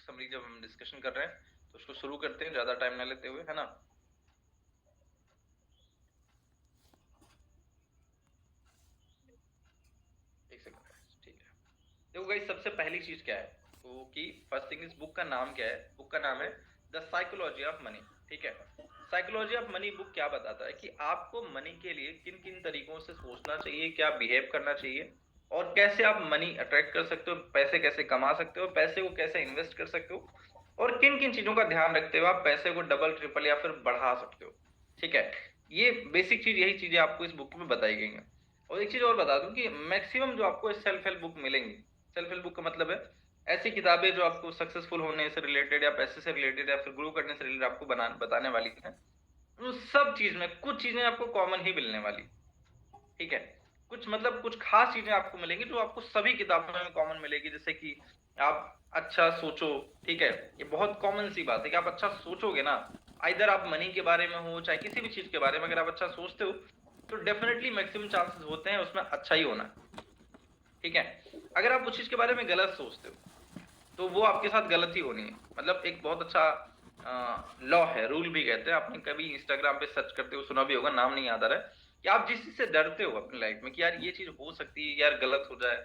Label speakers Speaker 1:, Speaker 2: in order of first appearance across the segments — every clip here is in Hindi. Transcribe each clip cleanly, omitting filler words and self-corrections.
Speaker 1: समरी जब हम डिस्कशन कर रहे हैं तो उसको शुरू करते हैं, ज्यादा टाइम ना लेते हुए, है ना। एक सेकंड, ठीक है। देखो गाइस, सबसे पहली चीज क्या है तो कि फर्स्ट थिंग इस बुक का नाम क्या है। बुक का नाम है द साइकोलॉजी ऑफ मनी। ठीक है। साइकोलॉजी ऑफ मनी बुक क्या बताता है कि आपको मनी के लिए किन किन तरीकों से सोचना चाहिए, क्या बिहेव करना चाहिए, और कैसे आप मनी अट्रैक्ट कर सकते हो, पैसे कैसे कमा सकते हो, पैसे को कैसे इन्वेस्ट कर सकते हो, और किन किन चीजों का ध्यान रखते हुए आप पैसे को डबल ट्रिपल या फिर बढ़ा सकते हो। ठीक है। ये बेसिक चीज, यही चीजें आपको इस बुक में बताई गई हैं। और एक चीज और बता दूं कि मैक्सिमम जो आपको सेल्फ हेल्प बुक मिलेंगी, सेल्फ हेल्प बुक का मतलब है ऐसी किताबें जो आपको सक्सेसफुल होने से रिलेटेड या पैसे से रिलेटेड या फिर ग्रो करने से रिलेटेड आपको बताने वाली है, उन सब चीज में कुछ चीजें आपको कॉमन ही मिलने वाली। ठीक है। कुछ मतलब कुछ खास चीजें आपको मिलेंगी जो आपको सभी किताबों में कॉमन मिलेगी, जैसे कि आप अच्छा सोचो। ठीक है। ये बहुत कॉमन सी बात है कि आप अच्छा सोचोगे ना, इधर आप मनी के बारे में हो चाहे किसी भी चीज के बारे में, अगर आप अच्छा सोचते हो तो डेफिनेटली मैक्सिमम चांसेस होते हैं उसमें अच्छा ही होना। ठीक है। अगर आप उस चीज के बारे में गलत सोचते हो तो वो आपके साथ गलत ही होनी है। मतलब एक बहुत अच्छा लॉ है, रूल भी कहते हैं, आपने कभी इंस्टाग्राम पे सर्च करते हो सुना भी होगा, नाम नहीं याद आ रहा है, कि आप जिस चीज से डरते हो अपनी लाइफ में कि यार ये चीज हो सकती है, यार गलत हो जाए,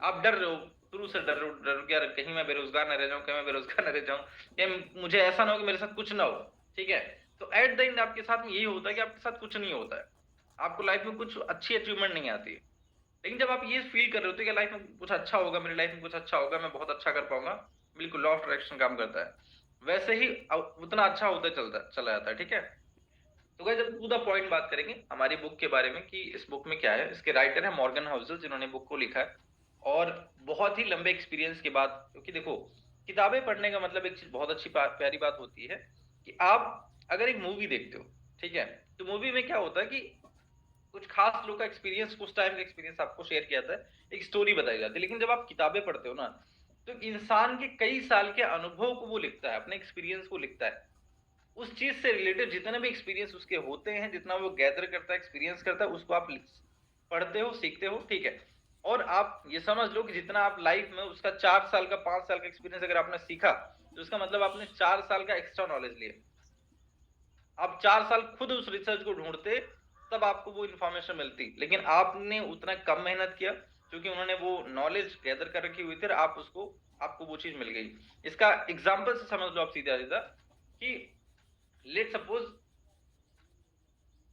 Speaker 1: आप डर रहे हो, शुरू से डर रहे हो कि यार कहीं मैं बेरोजगार न रह जाऊं, कहीं मैं बेरोजगार न रह जाऊं, या मुझे ऐसा ना हो कि मेरे साथ कुछ ना हो। ठीक है। तो एट द एंड आपके साथ में यही होता है कि आपके साथ कुछ नहीं होता है, आपको लाइफ में कुछ अच्छी अचीवमेंट नहीं आती है। लेकिन जब आप ये फील कर रहे होते हैं कि लाइफ में कुछ अच्छा होगा, मेरी लाइफ में कुछ अच्छा होगा, मैं बहुत अच्छा कर पाऊंगा, बिल्कुल लॉ ऑफ अट्रैक्शन काम करता है वैसे ही, उतना अच्छा होता चलता चला जाता है। ठीक है। तो गाइस जब टू द पॉइंट बात करेंगे हमारी बुक के बारे में कि इस बुक में क्या है, इसके राइटर है मॉर्गन हाउसल जिन्होंने बुक को लिखा है। और बहुत ही लंबे एक्सपीरियंस के बाद, क्योंकि देखो किताबें पढ़ने का मतलब एक चीज बहुत अच्छी प्यारी बात होती है कि आप अगर एक मूवी देखते हो, ठीक है, तो मूवी में क्या होता है कि कुछ खास लोग का एक्सपीरियंस, कुछ टाइम का एक्सपीरियंस आपको शेयर किया जाता है, एक स्टोरी बताई जाती है। लेकिन जब आप किताबें पढ़ते हो ना, तो इंसान के कई साल के अनुभव को वो लिखता है, अपने एक्सपीरियंस को लिखता है, उस चीज से रिलेटेड जितने भी एक्सपीरियंस उसके होते हैं, जितना वो गैदर करता है, एक्सपीरियंस करता है, उसको आप पढ़ते हो, सीखते हो। ठीक है। और आप ये समझ लो कि जितना आप लाइफ में उसका 4 साल का 5 साल का एक्सपीरियंस अगर आपने सीखा, तो उसका मतलब आपने 4 साल का एक्स्ट्रा नॉलेज लिया। आप 4 साल खुद उस रिसर्च को ढूंढते, तब आपको वो इंफॉर्मेशन मिलती, लेकिन आपने उतना कम मेहनत किया क्योंकि उन्होंने वो नॉलेज गैदर कर रखी हुई थी, आप उसको, आपको वो चीज मिल गई। इसका एग्जाम्पल से समझ लो आप सीधा सीधा कि लेट सपोज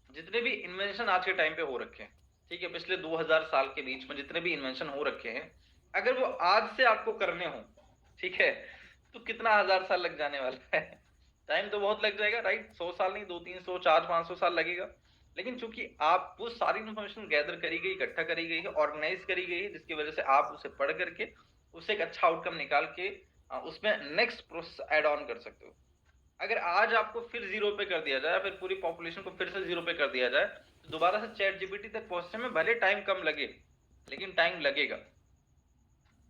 Speaker 1: जितने भी इन्वेंशन आज के टाइम पे हो रखे हैं, ठीक है, पिछले 2000 साल के बीच में जितने भी इन्वेंशन हो रखे हैं, अगर वो आज से आपको करने हो, ठीक है, तो कितना हजार साल लग जाने वाला है। टाइम तो बहुत लग जाएगा, राइट। 100 साल नहीं, 200 300 400 500 साल लगेगा। लेकिन चूंकि आप वो सारी इंफॉर्मेशन गैदर करी गई, इकट्ठा करी गई है, ऑर्गेनाइज करी गई है, जिसकी वजह से आप उसे पढ़ करके उससे एक अच्छा आउटकम निकाल के उसमें नेक्स्ट प्रोसेस ऐड ऑन कर सकते हो। अगर आज आपको फिर जीरो पे कर दिया जाए, फिर पूरी पॉपुलेशन को फिर से जीरो पे कर दिया जाए, तो दोबारा से चैट जीपीटी तक पहुंचने में भले टाइम कम लगे, लेकिन टाइम लगेगा।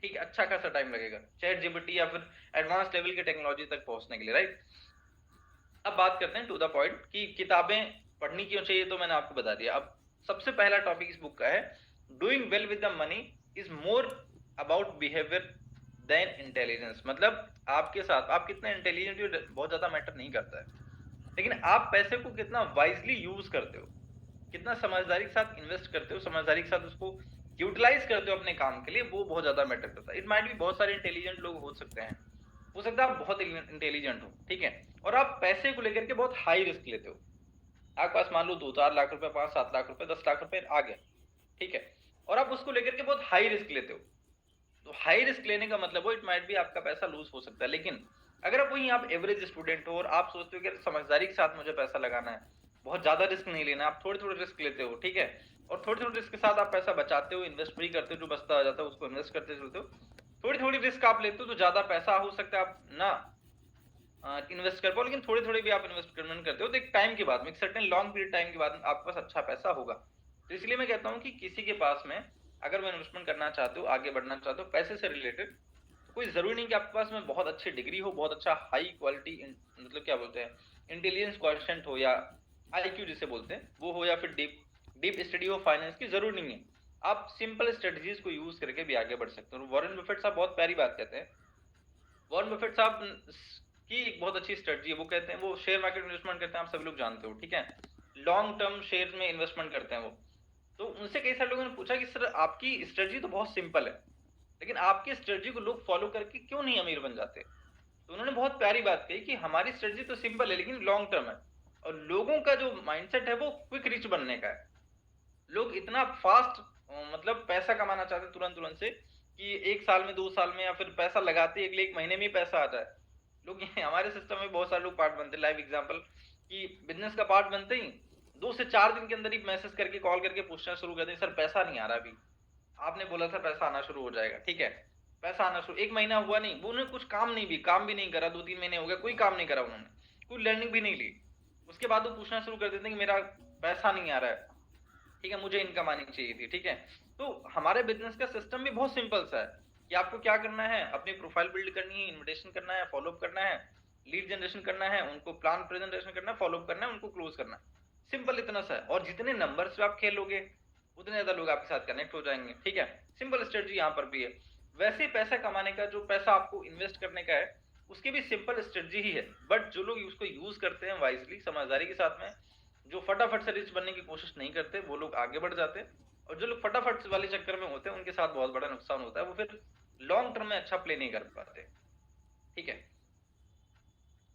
Speaker 1: ठीक है, अच्छा खासा टाइम लगेगा चैट जीपीटी या फिर एडवांस लेवल की टेक्नोलॉजी तक पहुंचने के लिए, राइट। अब बात करते हैं टू द पॉइंट कि किताबें पढ़नी क्यों चाहिए, तो मैंने आपको बता दिया। अब सबसे पहला टॉपिक इस बुक का है, doing well with the money is more about behaviour than intelligence. मतलब आपके साथ आप कितने इंटेलिजेंट बहुत ज्यादा मैटर नहीं करता है, लेकिन आप पैसे को कितना वाइजली यूज करते हो, कितना समझदारी के साथ इन्वेस्ट करते हो, समझदारी के साथ उसको यूटिलाइज करते हो अपने काम के लिए, वो बहुत ज्यादा मैटर करता है। इट माइट भी बहुत सारे इंटेलिजेंट लोग हो सकते हैं, हो सकता है आप बहुत इंटेलिजेंट हो, ठीक है, और आप पैसे को लेकर के बहुत हाई रिस्क लेते हो। आपके पास मान लो 2 4 लाख रुपए, 5 7 लाख रुपए, 10 लाख रुपए आ गया, ठीक है, और आप उसको लेकर के बहुत हाई रिस्क लेते हो। तो हाई रिस्क लेने का मतलब वो इट माइट भी आपका पैसा लूज हो सकता है। लेकिन अगर आप वही आप एवरेज स्टूडेंट हो और आप सोचते हो कि समझदारी के साथ मुझे पैसा लगाना है, बहुत ज्यादा रिस्क नहीं लेना, आप थोड़े थोड़े रिस्क लेते हो, ठीक है, और थोड़े थोड़े रिस्क के साथ आप पैसा बचाते हो, इन्वेस्ट भी करते हो, जो बचता आ जाता है उसको इन्वेस्ट करते चलते हो, थोड़ी थोड़ी रिस्क आप लेते हो, तो ज्यादा पैसा हो सकता है आप ना इन्वेस्ट कर पाओ, लेकिन थोड़े थोड़े भी आप इन्वेस्टमेंट करते हो तो एक टाइम के बाद में, एक सर्टेन लॉन्ग पीरियड टाइम के बाद में आपके पास अच्छा पैसा होगा। तो इसलिए मैं कहता हूँ कि किसी के पास में अगर वो इन्वेस्टमेंट करना चाहते हो, आगे बढ़ना चाहते हो पैसे से रिलेटेड, तो कोई जरूरी नहीं कि आपके पास में बहुत अच्छी डिग्री हो, बहुत अच्छा हाई क्वालिटी मतलब क्या बोलते हैं इंटेलिजेंस क्वेश्चन हो, या आईक्यू जिसे बोलते हैं वो हो, या फिर डीप डीप स्टडी हो फाइनेंस की, जरूरी नहीं है। आप सिंपल स्ट्रेटजीज को यूज करके भी आगे बढ़ सकते हो। वॉरेन बफेट साहब बहुत प्यारी बात कहते हैं वॉरेन बफेट साहब की एक बहुत अच्छी स्ट्रेटजी है, वो कहते हैं, वो शेयर मार्केट इन्वेस्टमेंट करते हैं, आप सभी लोग जानते हो, ठीक है, लॉन्ग टर्म शेयर में इन्वेस्टमेंट करते हैं वो। तो उनसे कई सारे लोगों ने पूछा कि सर आपकी स्ट्रेटजी तो बहुत सिंपल है, लेकिन आपकी स्ट्रेटजी को लोग फॉलो करके क्यों नहीं अमीर बन जाते? तो उन्होंने बहुत प्यारी बात कही कि हमारी स्ट्रेटजी तो सिंपल है लेकिन लॉन्ग टर्म है, और लोगों का जो माइंडसेट है वो क्विक रिच बनने का है। लोग इतना फास्ट मतलब पैसा कमाना चाहते हैं तुरंत तुरंत से, कि 1 साल में 2 साल में, या फिर पैसा लगाते अगले 1 महीने में ही पैसा आता है। लोग हमारे सिस्टम में बहुत सारे लोग पार्ट बनते हैं, लाइव एग्जांपल कि बिजनेस का पार्ट बनते ही 2 से 4 दिन के अंदर ही मैसेज करके कॉल करके पूछना शुरू कर दें, सर पैसा नहीं आ रहा अभी, आपने बोला था पैसा आना शुरू हो जाएगा, ठीक है, पैसा आना शुरू, 1 महीना हुआ नहीं, वो उन्होंने कुछ काम भी नहीं करा, 2-3 महीने हो गए, कोई काम नहीं करा उन्होंने, कोई लर्निंग भी नहीं ली, उसके बाद वो पूछना शुरू कर देते हैं कि मेरा पैसा नहीं आ रहा है, ठीक है, मुझे इनकम आनी चाहिए थी, ठीक है। तो हमारे बिजनेस का सिस्टम भी बहुत सिंपल सा है कि आपको क्या करना है, अपनी प्रोफाइल बिल्ड करनी है, इन्विटेशन करना है, फॉलोअप करना है, लीड जनरेशन करना है, उनको प्लान प्रेजेंटेशन करना है, फॉलोअप करना है, उनको क्लोज करना है, सिंपल इतना सा है। और जितने नंबर्स पे आप खेलोगे उतने ज्यादा लोग आपके साथ कनेक्ट हो जाएंगे, ठीक है, सिंपल स्ट्रेटजी यहाँ पर भी है। वैसे ही पैसा कमाने का, जो पैसा आपको इन्वेस्ट करने का है, उसकी भी सिंपल स्ट्रेटजी ही है, बट जो लोग उसको यूज करते हैं वाइजली, समझदारी के साथ में, जो फटाफट से रिच बनने की कोशिश नहीं करते, वो लोग आगे बढ़ जाते हैं, और जो लोग फटाफट वाले चक्कर में होते हैं उनके साथ बहुत बड़ा नुकसान होता है, वो फिर लॉन्ग टर्म में अच्छा प्ले नहीं कर पाते, ठीक है।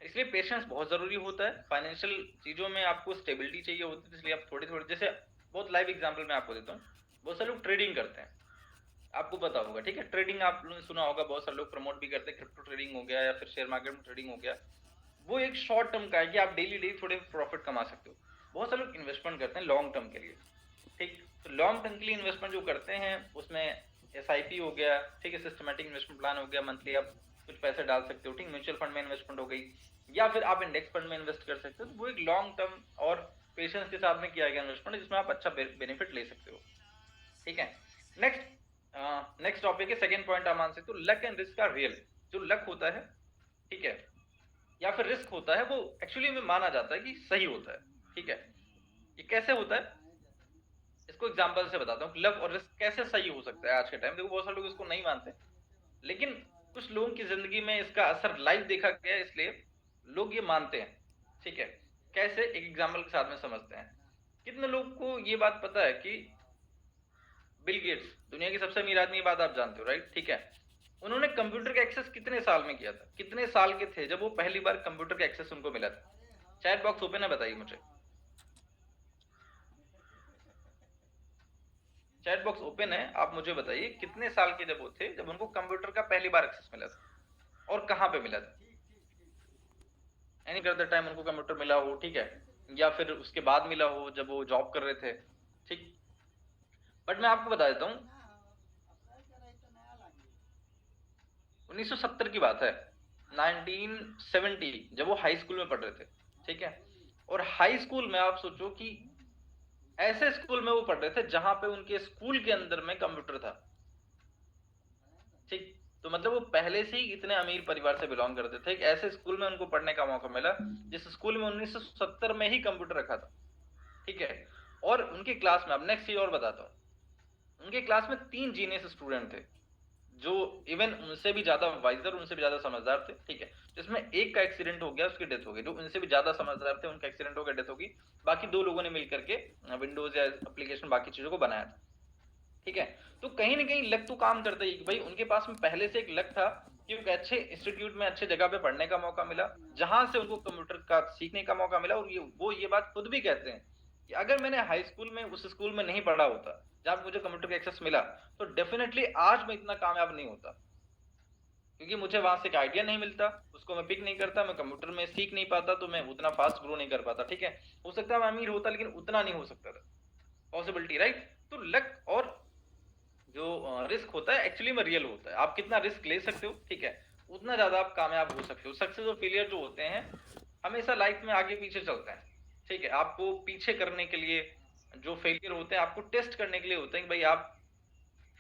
Speaker 1: इसलिए पेशेंस बहुत जरूरी होता है, फाइनेंशियल चीजों में आपको स्टेबिलिटी चाहिए होती है, इसलिए आप थोड़ी थोड़ी, जैसे बहुत लाइव एग्जांपल मैं आपको देता हूँ, बहुत सारे लोग ट्रेडिंग करते हैं, आपको पता होगा, ठीक है, ट्रेडिंग आप लोगों ने सुना होगा, बहुत सारे लोग प्रमोट भी करते हैं, क्रिप्टो ट्रेडिंग हो गया या फिर शेयर मार्केट में ट्रेडिंग हो गया, वो एक शॉर्ट टर्म का है कि आप डेली डेली थोड़े प्रॉफिट कमा सकते हो। बहुत सारे लोग इन्वेस्टमेंट करते हैं लॉन्ग टर्म के लिए, ठीक, तो लॉन्ग टर्म के लिए इन्वेस्टमेंट जो करते हैं उसमें एसआईपी हो गया, ठीक है, सिस्टमेटिक इन्वेस्टमेंट प्लान हो गया, मंथली आप कुछ पैसे डाल सकते हो, ठीक, म्यूचुअल फंड में इन्वेस्टमेंट हो गई, या फिर आप इंडेक्स फंड में इन्वेस्ट कर सकते हो, तो वो एक लॉन्ग टर्म और पेशेंस के साथ में किया गया इन्वेस्टमेंट, जिसमें आप अच्छा बेनिफिट ले सकते हो, ठीक है। नेक्स्ट टॉपिक है, सेकंड पॉइंट आप मान सकते हो, लक एंड रिस्क का रियल, जो लक होता है, ठीक है, या फिर रिस्क होता है, वो एक्चुअली में माना जाता है कि सही होता है, ठीक है। ये कैसे होता है, इसको एग्जांपल से बताता हूँ, लक और रिस्क कैसे सही हो सकता है आज के टाइम। देखो बहुत सारे लोग इसको नहीं मानते, लेकिन कुछ लोगों की जिंदगी में इसका असर लाइव देखा गया है, इसलिए लोग ये मानते हैं, ठीक है। कैसे, एक एग्जांपल के साथ में समझते हैं। कितने लोग को ये बात पता है कि बिल गेट्स दुनिया की सबसे अमीर आदमी, ये बात आप जानते हो, राइट, ठीक है, उन्होंने कंप्यूटर का एक्सेस कितने साल में किया था, कितने साल के थे जब वो पहली बार कंप्यूटर का एक्सेस उनको मिला था? चैट बॉक्स ओपन है, बताइए मुझे, चैट बॉक्स ओपन है, आप मुझे बताइए कितने साल के जब वो थे जब उनको कंप्यूटर का पहली बार एक्सेस मिला था, और कहाँ पे मिला था? एनी करते टाइम उनको कंप्यूटर मिला हो, ठीक है, या फिर उसके बाद मिला हो जब वो जॉब कर रहे थे, ठीक। बट मैं आपको बता देता हूँ, 1970 की बात है, 1970, जब वो हाई स्कूल में पढ़ रहे थे, ठीक है। और हाई स्कूल में आप सोचो कि ऐसे स्कूल में वो पढ़ रहे थे जहां पे उनके स्कूल के अंदर में कंप्यूटर था, ठीक। तो मतलब वो पहले से ही इतने अमीर परिवार से बिलोंग करते थे, एक ऐसे स्कूल में उनको पढ़ने का मौका मिला जिस स्कूल में 1970 में ही कंप्यूटर रखा था, ठीक है। और उनकी क्लास में, अब नेक्स्ट चीज और बताता हूँ, उनके क्लास में 3 जीनियस स्टूडेंट थे, जो इवन उनसे भी ज्यादा वाइजर, उनसे भी ज्यादा समझदार थे, ठीक है। जिसमें एक का एक्सीडेंट हो गया, उसकी डेथ हो गई, जो उनसे भी ज्यादा समझदार थे उनका एक्सीडेंट हो गया, डेथ हो गई। बाकी 2 लोगों ने मिलकर के विंडोज या एप्लीकेशन बाकी चीजों को बनाया था, ठीक है। तो कहीं ना कहीं लक तो काम करता ही, भाई उनके पास में पहले से एक लक था कि एक अच्छे इंस्टीट्यूट में अच्छे जगह पे पढ़ने का मौका मिला, जहां से उनको कंप्यूटर का सीखने का मौका मिला। और वो ये बात खुद भी कहते हैं कि अगर मैंने हाई स्कूल में उस स्कूल में नहीं पढ़ा होता जहां मुझे कंप्यूटर का एक्सेस मिला, तो डेफिनेटली आज मैं इतना कामयाब नहीं होता, क्योंकि मुझे वहां से एक आइडिया नहीं मिलता, उसको मैं पिक नहीं करता, मैं कंप्यूटर में सीख नहीं पाता, तो मैं उतना फास्ट ग्रो नहीं कर पाता, ठीक है। हो सकता है मैं अमीर होता, लेकिन उतना नहीं हो सकता था, पॉसिबिलिटी, राइट। तो लक और जो रिस्क होता है एक्चुअली में रियल होता है, आप कितना रिस्क ले सकते हो, ठीक है, उतना ज्यादा आप कामयाब हो सकते हो। सक्सेस और फेलियर जो होते हैं हमेशा लाइफ में आगे पीछे चलते हैं, ठीक है। आपको पीछे करने के लिए, जो फेलियर होते हैं आपको टेस्ट करने के लिए होते हैं कि भाई आप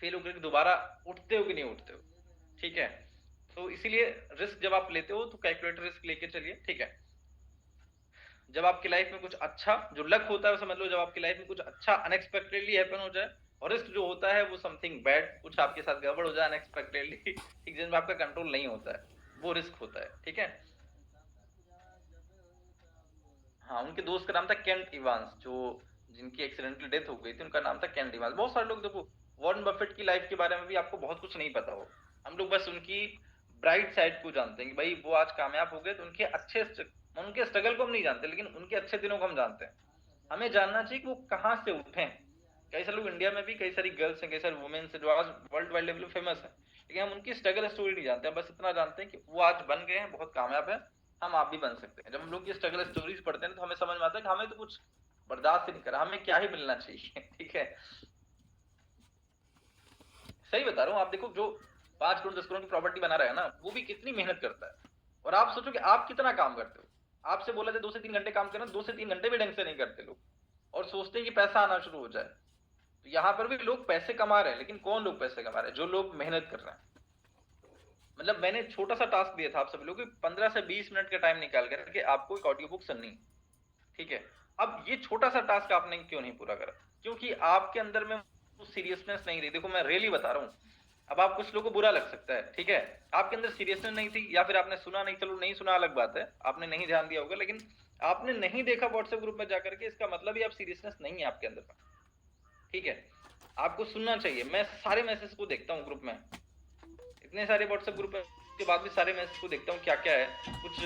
Speaker 1: फेल होकर के दोबारा उठते हो कि नहीं उठते हो, ठीक है। तो इसीलिए रिस्क जब आप लेते हो तो कैलकुलेटर रिस्क लेके चलिए, ठीक है। जब आपकी लाइफ में कुछ अच्छा, जो लक होता है समझ लो, जब आपकी लाइफ में कुछ अच्छा अनएक्सपेक्टेडली हैपन हो जाए, और रिस्क जो होता है वो समथिंग बैड, कुछ आपके साथ गड़बड़ हो जाए अनएक्सपेक्टेडली, ठीक, जिसमें आपका कंट्रोल नहीं होता है, वो रिस्क होता है, ठीक है। हाँ, उनके दोस्त का नाम था केंट इवांस, जो जिनकी एक्सीडेंटली डेथ हो गई थी, उनका नाम था केंट इवांस। बहुत सारे लोग देखो, वॉरेन बफेट की लाइफ के बारे में भी आपको बहुत कुछ नहीं पता हो, हम लोग बस उनकी ब्राइट साइड को जानते हैं कि भाई वो आज कामयाब हो गए, तो उनके स्ट्रगल को हम नहीं जानते, लेकिन उनके अच्छे दिनों को हम जानते हैं। हमें जानना चाहिए कि वो कहाँ से उठे हैं। कई सारे लोग इंडिया में भी, कई सारी गर्ल्स हैं, कई सारे वुमेन्स हैं जो आज वर्ल्ड वाइड लेवल पे फेमस है, लेकिन हम उनकी स्ट्रगल स्टोरी नहीं जानते हैं। बस इतना जानते हैं कि वो आज बन गए हैं, बहुत कामयाब है, हम आप भी बन सकते हैं। जब हम लोग ये स्ट्रगल स्टोरीज पढ़ते हैं तो हमें समझ में आता है कि हमें तो कुछ बर्दाश्त ही नहीं करा, हमें क्या ही मिलना चाहिए। ठीक है, सही बता रहा हूँ। आप देखो, जो 5 करोड़ 10 करोड़ की प्रॉपर्टी बना रहा है ना, वो भी कितनी मेहनत करता है। और आप सोचो कि आप कितना काम करते हो। आपसे बोला जाए 2 से 3 घंटे काम करना, 2 से 3 घंटे भी ढंग से नहीं करते लोग, और सोचते हैं कि पैसा आना शुरू हो जाए। तो यहाँ पर भी लोग पैसे कमा रहे हैं, लेकिन कौन लोग पैसे कमा रहे हैं? जो लोग मेहनत कर रहे हैं। मतलब मैंने छोटा सा टास्क दिया था आप सभी लोग, 15 से 20 मिनट का टाइम निकाल करके आपको एक ऑडियो बुक सुननी, ठीक है। अब ये छोटा सा टास्क आपने क्यों नहीं पूरा करा? क्योंकि आपके अंदर में वो सीरियसनेस नहीं रही। देखो, मैं रियली बता रहा हूँ। अब आप, कुछ लोगों को बुरा लग सकता है, ठीक है, आपके अंदर सीरियसनेस नहीं थी, या फिर आपने सुना नहीं। चलो, नहीं सुना अलग बात है, आपने नहीं ध्यान दिया होगा, लेकिन आपने नहीं देखा व्हाट्सएप ग्रुप में जाकर के, इसका मतलब ही आप सीरियसनेस नहीं है आपके अंदर में, ठीक है। आपको सुनना चाहिए। मैं सारे मैसेज को देखता हूँ ग्रुप में, इतने सारे व्हाट्सएप ग्रुप है, उसके बाद भी सारे मैसेज को देखता हूँ क्या क्या है। कुछ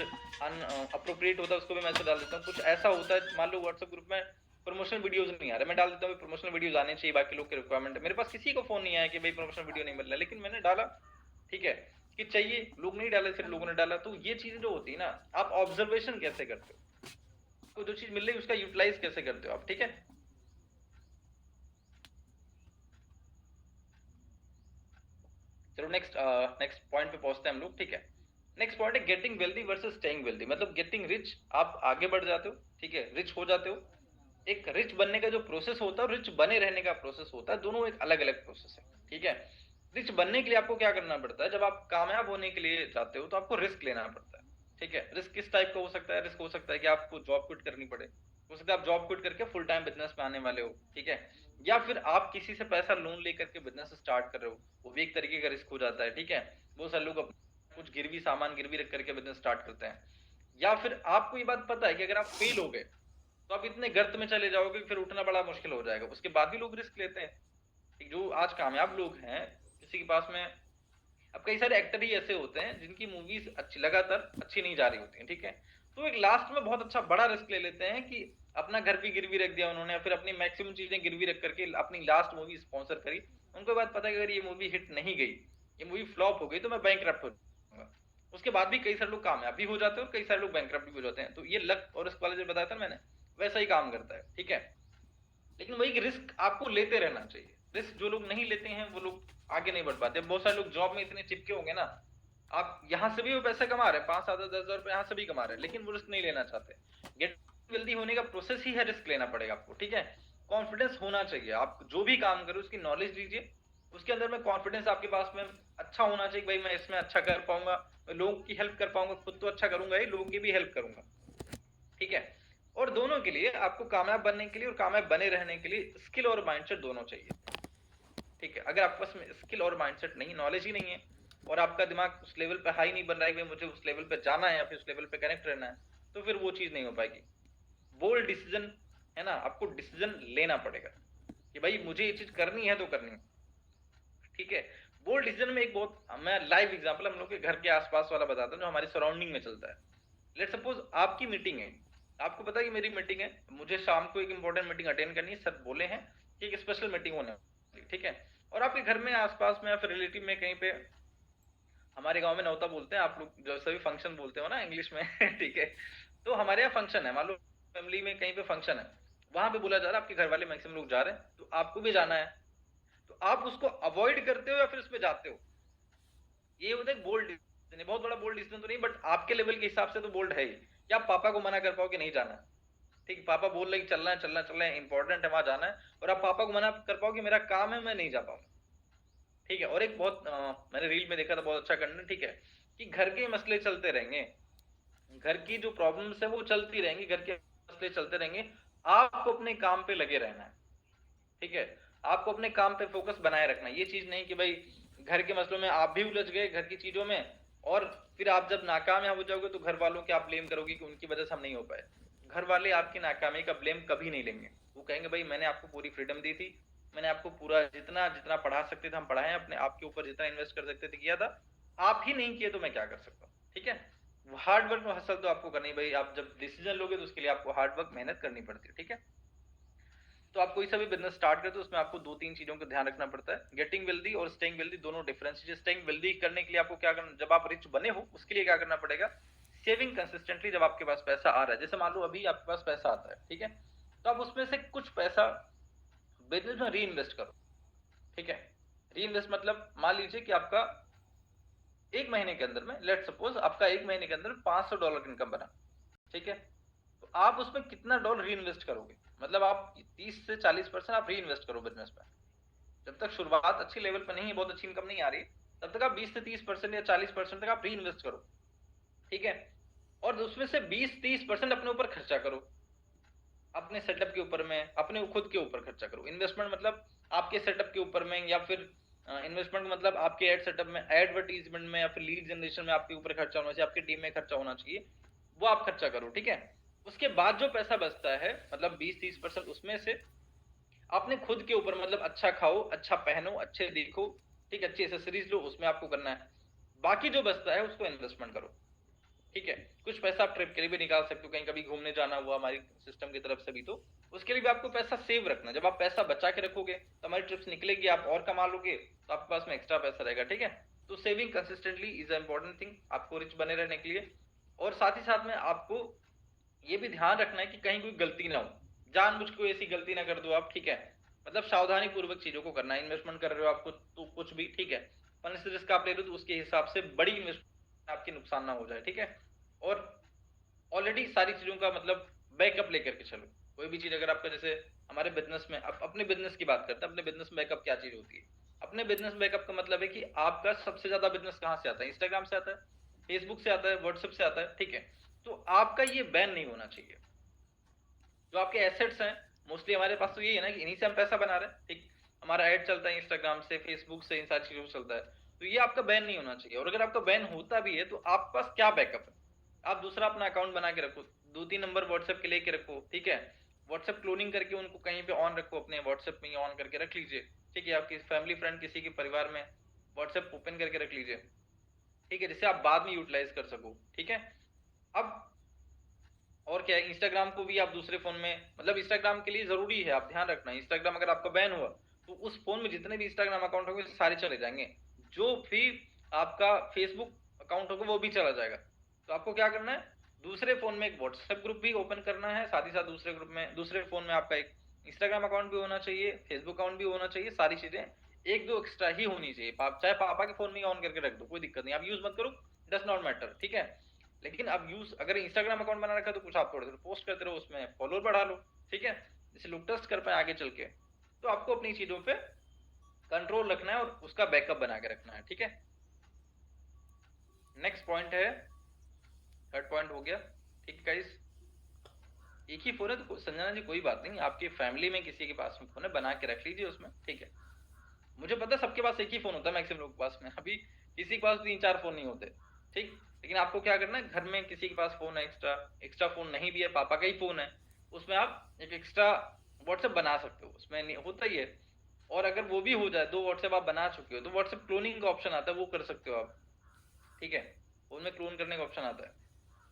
Speaker 1: अप्रोप्रिएट होता है, उसको भी मैसेज डाल देता हूँ। कुछ ऐसा होता है, मान लो व्हाट्सएप ग्रुप में प्रमोशनल वीडियोस नहीं आ रहे, मैं डाल देता हूँ प्रमोशनल वीडियोस आने चाहिए, बाकी लोग की रिक्वायरमेंट है। मेरे पास किसी को फोन नहीं आया कि भाई प्रमोशनल वीडियो नहीं मिल रहा, लेकिन मैंने डाला, ठीक है, कि चाहिए। लोग नहीं डाले, सिर्फ लोगों ने डाला। तो ये चीज जो होती है ना, आप ऑब्जर्वेशन कैसे करते हो, आपको जो चीज मिल रही है उसका यूटिलाइज कैसे करते हो आप, ठीक है। चलो, नेक्स्ट नेक्स्ट पॉइंट पे पहुंचते हैं हम लोग, ठीक है। नेक्स्ट पॉइंट है getting wealthy versus staying wealthy. मतलब गेटिंग रिच, आप आगे बढ़ जाते हो, ठीक है, रिच हो जाते हो। एक रिच बनने का जो प्रोसेस होता है और रिच बने रहने का प्रोसेस होता है, दोनों एक अलग अलग प्रोसेस है, ठीक है। रिच बनने के लिए आपको क्या करना पड़ता है? जब आप कामयाब होने के लिए जाते हो तो आपको रिस्क लेना पड़ता है, ठीक है। रिस्क किस टाइप का हो सकता है? रिस्क हो सकता है कि आपको जॉब क्विट करनी पड़े, हो सकता है आप जॉब क्विट करके फुल टाइम बिजनेस में आने वाले हो, ठीक है। या फिर आप किसी से पैसा लोन लेकर के बिजनेस स्टार्ट कर रहे हो, वो भी एक तरीके का रिस्क हो जाता है, ठीक है। बहुत सारे लोग कुछ गिरवी सामान गिरवी रख करके बिजनेस स्टार्ट करते हैं। या फिर आपको ये बात पता है कि अगर आप फेल हो गए तो आप इतने गर्त में चले जाओगे कि फिर उठना बड़ा मुश्किल हो जाएगा, उसके बाद भी लोग रिस्क लेते हैं। जो आज कामयाब लोग हैं, किसी के पास में, अब कई सारे एक्टर ही ऐसे होते हैं जिनकी मूवीज अच्छी, लगातार अच्छी नहीं जा रही होती हैं, ठीक है। तो एक लास्ट में बहुत अच्छा बड़ा रिस्क ले लेते हैं कि अपना घर भी गिरवी रख दिया उन्होंने, फिर अपनी मैक्सिमम चीजें गिरवी रख करके अपनी लास्ट मूवी स्पॉन्सर करी। उनको बात पता है कि अगर ये मूवी हिट नहीं गई, ये मूवी फ्लॉप हो गई, तो मैं बैंक हो जाऊंगा। उसके बाद भी कई सारे लोग कामयाब भी हो जाते हैं और कई सारे लोग बैंक भी हो जाते हैं। तो ये लक और रिस्क वाला जो बताया था मैंने, वैसा ही काम करता है, ठीक है। लेकिन वही रिस्क आपको लेते रहना चाहिए। रिस्क जो लोग नहीं लेते हैं वो लोग आगे नहीं बढ़ पाते। बहुत सारे लोग जॉब में इतने चिपके होंगे ना, आप यहाँ से भी वो पैसे कमा रहे हैं, 5 7 10 10 रुपए यहाँ से भी कमा रहे हैं, लेकिन वो रिस्क नहीं लेना चाहते। गेट वेल्दी होने का प्रोसेस ही है रिस्क लेना पड़ेगा आपको, ठीक है। कॉन्फिडेंस होना चाहिए, आप जो भी काम करो उसकी नॉलेज लीजिए, उसके अंदर में कॉन्फिडेंस आपके पास में अच्छा होना चाहिए। भाई मैं इसमें अच्छा कर पाऊंगा, मैं लोगों की हेल्प कर पाऊंगा, खुद तो अच्छा करूंगा ही, लोगों की भी हेल्प करूंगा, ठीक है। और दोनों के लिए आपको कामयाब बनने के लिए और कामयाब बने रहने के लिए स्किल और माइंडसेट दोनों चाहिए, ठीक है। अगर आपके पास में स्किल और माइंडसेट नहीं, नॉलेज ही नहीं है, और आपका दिमाग उस लेवल पे हाई नहीं बन रहा है कि मुझे उस लेवल पे जाना है या फिर उस लेवल पे कनेक्ट रहना है, तो फिर वो चीज नहीं हो पाएगी। बोल्ड डिसीजन, है ना, आपको डिसीजन लेना पड़ेगा कि भाई मुझे ये चीज करनी है तो करनी है, ठीक है। बोल्ड डिसीजन में एक बहुत, मैं लाइव एग्जांपल हम लोग के घर के आसपास वाला बताता हूँ जो हमारी सराउंडिंग में चलता है। लेट सपोज आपकी मीटिंग है, आपको पता है कि मेरी मीटिंग है, मुझे शाम को एक इंपॉर्टेंट मीटिंग अटेंड करनी है, सर बोले हैं कि एक स्पेशल मीटिंग होने वाली है, ठीक है। और आपके घर में आसपास में या फिर रिलेटिव में कहीं पे, हमारे गांव में नौता बोलते हैं, आप लोग जो सभी फंक्शन बोलते हो ना इंग्लिश में, ठीक है। तो हमारे यहाँ फंक्शन है, मान लो फैमिली में कहीं पे फंक्शन है, वहां पे बोला जा रहा है आपके घर वाले मैक्सिमम लोग जा रहे हैं, तो आपको भी जाना है। तो आप उसको अवॉइड करते हो या फिर उसमें जाते हो? ये होता है बोल्ड डिसीजन। बहुत बड़ा बोल्ड डिसीजन तो नहीं, बट आपके लेवल के हिसाब से तो बोल्ड है ही। क्या आप पापा को मना कर पाओ कि नहीं जाना है? ठीक, पापा बोल रहे कि चलना है चलना चलना है, इंपॉर्टेंट है वहां जाना है, और आप पापा को मना कर पाओ कि मेरा काम है मैं नहीं जा पाऊंगा, ठीक है। और एक बहुत मैंने रील में देखा था, बहुत अच्छा कंटेंट, ठीक है, कि घर के मसले चलते रहेंगे, घर की जो प्रॉब्लम्स है वो चलती रहेंगी, घर के मसले चलते रहेंगे, आपको अपने काम पे लगे रहना है, ठीक है। आपको अपने काम पे फोकस बनाए रखना है। ये चीज नहीं कि भाई घर के मसलों में आप भी उलझ गए घर की चीजों में, और फिर आप जब नाकामयाब हो जाओगे तो घर वालों के आप ब्लेम करोगे कि उनकी वजह से हम नहीं हो पाए। घर वाले आपकी नाकामी का ब्लेम कभी नहीं लेंगे। वो कहेंगे भाई मैंने आपको पूरी फ्रीडम दी थी, मैंने आपको पूरा जितना जितना पढ़ा सकते थे हम पढ़ाए, अपने आपके ऊपर जितना इन्वेस्ट कर सकते थे किया था, आप ही नहीं किए तो मैं क्या कर सकता हूँ। ठीक है, हार्ड वर्क और हसल तो आपको करनी भाई। आप जब डिसीजन लोगे तो उसके लिए आपको हार्ड वर्क मेहनत करनी पड़ती है। ठीक है, तो आप कोई सा भी बिजनेस स्टार्ट करते हो उसमें आपको दो तीन चीजों का ध्यान रखना पड़ता है। गेटिंग वेल्दी और स्टेइंग वेल्दी दोनों डिफरेंस है। स्टेइंग वेल्दी करने के लिए आपको क्या करना, जब आप रिच बने हो उसके लिए क्या करना पड़ेगा, सेविंग कंसिस्टेंटली। जब आपके पास पैसा आ रहा है, जैसे मान लो अभी आपके पास पैसा आता है, ठीक है, तो आप उसमें से कुछ पैसा बिजनेस में री इन्वेस्ट करो। ठीक है, री इन्वेस्ट मतलब मान लीजिए कि आपका एक महीने के अंदर में, लेट सपोज आपका एक महीने के अंदर $500 इनकम बना। ठीक है, तो आप उसमें कितना डॉलर री इन्वेस्ट करोगे, मतलब आप 30 से 40% आप री इन्वेस्ट करो बिजनेस में। जब तक शुरुआत अच्छी लेवल पर नहीं है, बहुत अच्छी इनकम नहीं आ रही, तब तक आप 20 से 30% या 40% तक आप री इन्वेस्ट करो। ठीक है, और उसमें से 20-30% अपने ऊपर खर्चा करो, अपने सेटअप के ऊपर में, अपने खुद के ऊपर खर्चा करो। इन्वेस्टमेंट मतलब आपके सेटअप के ऊपर में, या फिर इन्वेस्टमेंट मतलब आपके एड सेटअप में, एडवर्टीजमेंट में, या फिर लीड जनरेशन में आपके ऊपर खर्चा होना चाहिए, आपकी टीम में खर्चा होना चाहिए, वो आप खर्चा करो। ठीक है, उसके बाद जो पैसा बचता है, मतलब 20-30% उसमें से आपने खुद के ऊपर, मतलब अच्छा खाओ, अच्छा पहनो, अच्छे देखो, ठीक, अच्छी एसेसरीज लो, उसमें आपको करना है। बाकी जो बचता है उसको इन्वेस्टमेंट करो। ठीक है, कुछ पैसा आप ट्रिप के लिए भी निकाल सकते हो, कहीं कभी घूमने जाना हुआ हमारी सिस्टम की तरफ से भी, तो उसके लिए भी आपको पैसा सेव रखना। जब आप पैसा बचा के रखोगे तो हमारी ट्रिप्स निकलेगी, आप और कमा लोगे, तो आपके पास में एक्स्ट्रा पैसा रहेगा। ठीक है, तो saving consistently is a important thing आपको रिच बने रहने के लिए। और साथ ही साथ में आपको ये भी ध्यान रखना है कि कहीं कोई गलती ना हो, जानबूझ के कोई ऐसी गलती ना कर दो आप। ठीक है, मतलब सावधानी पूर्वक चीजों को करना है। इन्वेस्टमेंट कर रहे हो आपको तो कुछ भी, ठीक है, फाइनेंशियल रिस्क आप ले रहे हो तो उसके हिसाब से बड़ी इन्वेस्टमेंट आपकी नुकसान ना हो जाए। ठीक है, और ऑलरेडी सारी चीजों का मतलब बैकअप लेकर के चलो। कोई भी चीज अगर आपका, जैसे हमारे बिजनेस में, अपने बिजनेस की बात करते हैं, अपने बिजनेस में बैकअप क्या चीज होती है। अपने बिजनेस बैकअप का मतलब है कि आपका सबसे ज्यादा बिजनेस कहाँ से आता है, इंस्टाग्राम से आता है, फेसबुक से आता है, व्हाट्सएप से आता है। ठीक है, तो आपका ये बैन नहीं होना चाहिए। जो आपके एसेट्स हैं, मोस्टली हमारे पास तो यही है ना कि इन्हीं से हम पैसा बना रहे हैं। ठीक, हमारा ऐड चलता है इंस्टाग्राम से, फेसबुक से, इन सारी चीजों से चलता है, तो ये आपका बैन नहीं होना चाहिए। और अगर आपका बैन होता भी है तो आपके पास क्या बैकअप है, आप दूसरा अपना अकाउंट बना के रखो, 2-3 नंबर व्हाट्सएप के लेके रखो। ठीक है, व्हाट्सएप क्लोनिंग करके उनको कहीं पे ऑन रखो, अपने व्हाट्सएप में ही ऑन करके रख लीजिए। ठीक है, आपकी फैमिली फ्रेंड किसी के परिवार में व्हाट्सएप ओपन करके रख लीजिए। ठीक है, जिससे आप बाद में यूटिलाइज कर सको। ठीक है, अब और क्या है, इंस्टाग्राम को भी आप दूसरे फोन में, मतलब इंस्टाग्राम के लिए जरूरी है, आप ध्यान रखना, इंस्टाग्राम अगर आपका बैन हुआ तो उस फोन में जितने भी इंस्टाग्राम अकाउंट होंगे सारे चले जाएंगे। जो भी आपका फेसबुक अकाउंट होगा वो भी चला जाएगा। तो आपको क्या करना है, दूसरे फोन में एक व्हाट्सएप ग्रुप भी ओपन करना है, साथ ही साथ दूसरे ग्रुप में, दूसरे फोन में आपका एक इंस्टाग्राम अकाउंट भी होना चाहिए, फेसबुक अकाउंट भी होना चाहिए। सारी चीजें एक दो एक्स्ट्रा ही होनी चाहिए। चाहे पापा के फोन में ऑन करके रख दो, कोई दिक्कत नहीं, आप यूज मत करो, डज नॉट मैटर। ठीक है, लेकिन अब यूज अगर इंस्टाग्राम अकाउंट बना रखा है तो कुछ आप थोड़े थोड़े पोस्ट करते रहो, उसमें फॉलोअर बढ़ा लो। ठीक है, जैसे लोग ट्रस्ट कर पाए आगे चल के। तो आपको अपनी चीजों पे कंट्रोल रखना है और उसका बैकअप बना के रखना है। ठीक है, नेक्स्ट पॉइंट है, थर्ड पॉइंट हो गया। ठीक है गाइस, एक ही फोन है तो संजना जी कोई बात नहीं, आपकी फैमिली में किसी के पास में फोन है बना के रख लीजिए उसमें। ठीक है, मुझे पता है सबके पास एक ही फोन होता है, मैक्सिमम लोगों के पास में, अभी किसी के पास 3-4 फोन नहीं होते। ठीक, लेकिन आपको क्या करना है, घर में किसी के पास फोन है, एक्स्ट्रा एक्स्ट्रा फोन नहीं भी है, पापा का ही फोन है, उसमें आप एक एक्स्ट्रा व्हाट्सएप बना सकते हो, उसमें नहीं होता ही है। और अगर वो भी हो जाए, 2 व्हाट्सएप आप बना चुके हो, तो व्हाट्सएप क्लोनिंग का ऑप्शन आता है, वो कर सकते हो आप। ठीक है, उनमें क्लोन करने का ऑप्शन आता है।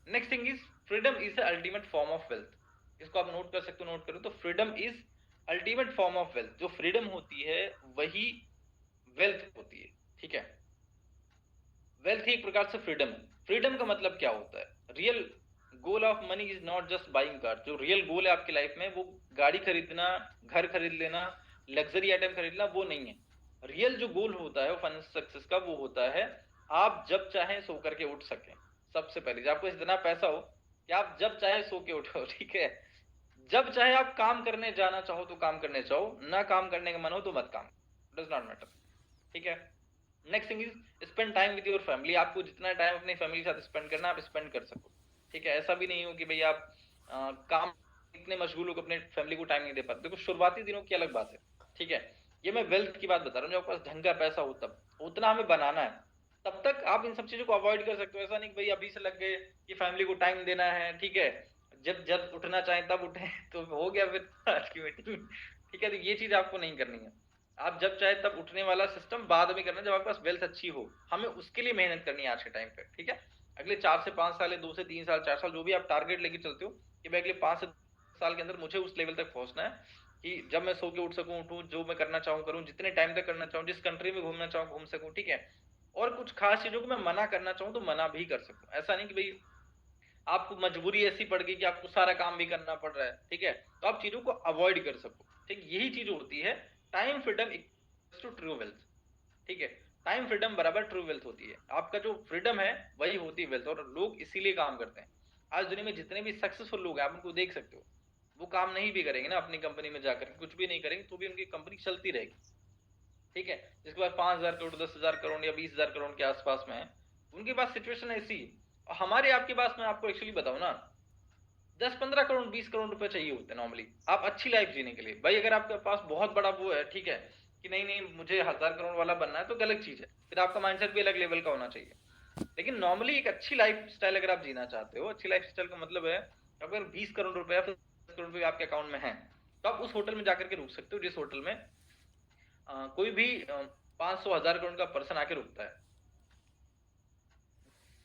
Speaker 1: Next thing is freedom is the ultimate form of wealth. इसको आप नोट कर सकते हो, नोट करो तो, freedom is ultimate form of wealth. जो फ्रीडम होती है वही वेल्थ होती है। ठीक है, वेल्थ ही एक प्रकार से फ्रीडम है। फ्रीडम का मतलब क्या होता है, real goal of money is not just buying car. जो रियल गोल है आपकी लाइफ में वो गाड़ी खरीदना, घर खरीद लेना, लग्जरी आइटम खरीदना, वो नहीं है। रियल जो गोल होता है वो फाइनेंशियल सक्सेस का, वो होता है आप जब चाहे सो करके उठ सकें। सबसे पहले जब आपको इतना पैसा हो कि आप जब चाहे सो के उठो। ठीक है, जब चाहे आप काम करने जाना चाहो तो काम करने चाहो, ना काम करने का मन हो तो मत काम, डज नॉट मैटर। ठीक है, next thing is spend time with your family. आपको जितना टाइम अपनी फैमिली के साथ स्पेंड करना आप स्पेंड कर सको। ठीक है, ऐसा भी नहीं हो कि भाई आप काम इतने मशगूल हो कि अपने फैमिली को टाइम नहीं दे पाते। देखो शुरुआती दिनों की अलग बात है। ठीक है, ये मैं वेल्थ की बात बता रहा हूँ, जब आपके पास ढंग का पैसा हो तब उतना हमें बनाना है। तब तक आप इन सब चीजों को अवॉइड कर सकते हो। ऐसा नहीं कि भाई अभी से लग गए कि फैमिली को टाइम देना है, ठीक है, जब जब उठना चाहे तब उठे तो हो गया फिर आज की मीटिंग, ठीक है। तो ये चीज आपको नहीं करनी है। आप जब चाहे तब उठने वाला सिस्टम बाद में करना है, जब आपके पास वेल्थ अच्छी हो। हमें उसके लिए मेहनत करनी है आज के टाइम पे, ठीक है। अगले 4 से 5 साल या 2 से 3 साल 4 साल जो भी आप टारगेट लेके चलते हो कि भाई अगले 5 से 10 साल के अंदर मुझे उस लेवल तक पहुंचना है कि जब मैं सो के उठ सकूं उठूं, जो मैं करना चाहूँ करूँ, जितने टाइम तक करना चाहूँ, जिस कंट्री में घूमना चाहूँ घूम सकूं, ठीक है। और कुछ खास चीजों को मैं मना करना चाहूँ तो मना भी कर सकूं। ऐसा नहीं कि भाई आपको मजबूरी ऐसी पड़ गई कि आपको सारा काम भी करना पड़ रहा है, ठीक है, तो आप चीजों को अवॉइड कर सको, ठीक। यही चीज होती है time freedom equals to true wealth, ठीक है। टाइम फ्रीडम बराबर ट्रू वेल्थ होती है। आपका जो फ्रीडम है वही होती है वेल्थ, और लोग इसीलिए काम करते हैं। आज दुनिया में जितने भी सक्सेसफुल लोग हैं आप उनको देख सकते हो, वो काम नहीं भी करेंगे ना अपनी कंपनी में जाकर, कुछ भी नहीं करेंगे तो भी उनकी कंपनी चलती रहेगी, ठीक है। जिसके पास 5,000 करोड़ 10,000 करोड़ या 20,000 करोड़ के आसपास में है, उनके पास सिचुएशन ऐसी है। और हमारे आपके पास में आपको एक्चुअली बताऊं ना, 10-15 करोड़ 20 करोड़ रुपए चाहिए होते हैं नॉर्मली आप अच्छी लाइफ जीने के लिए। भाई अगर आपके पास बहुत बड़ा वो है, ठीक है, कि नहीं नहीं मुझे 1,000 करोड़ वाला बनना है, तो गलत चीज है, फिर आपका माइंडसेट भी अलग लेवल का होना चाहिए। लेकिन नॉर्मली एक अच्छी लाइफ स्टाइल अगर आप जीना चाहते हो, अच्छी लाइफ स्टाइल का मतलब है अगर 20 करोड़ रुपए या फिर 10 करोड़ रुपए आपके अकाउंट में है, तो आप उस होटल में जाकर के रुक सकते हो जिस होटल में कोई भी 500 1000 करोड़ का पर्सन आके रुकता है।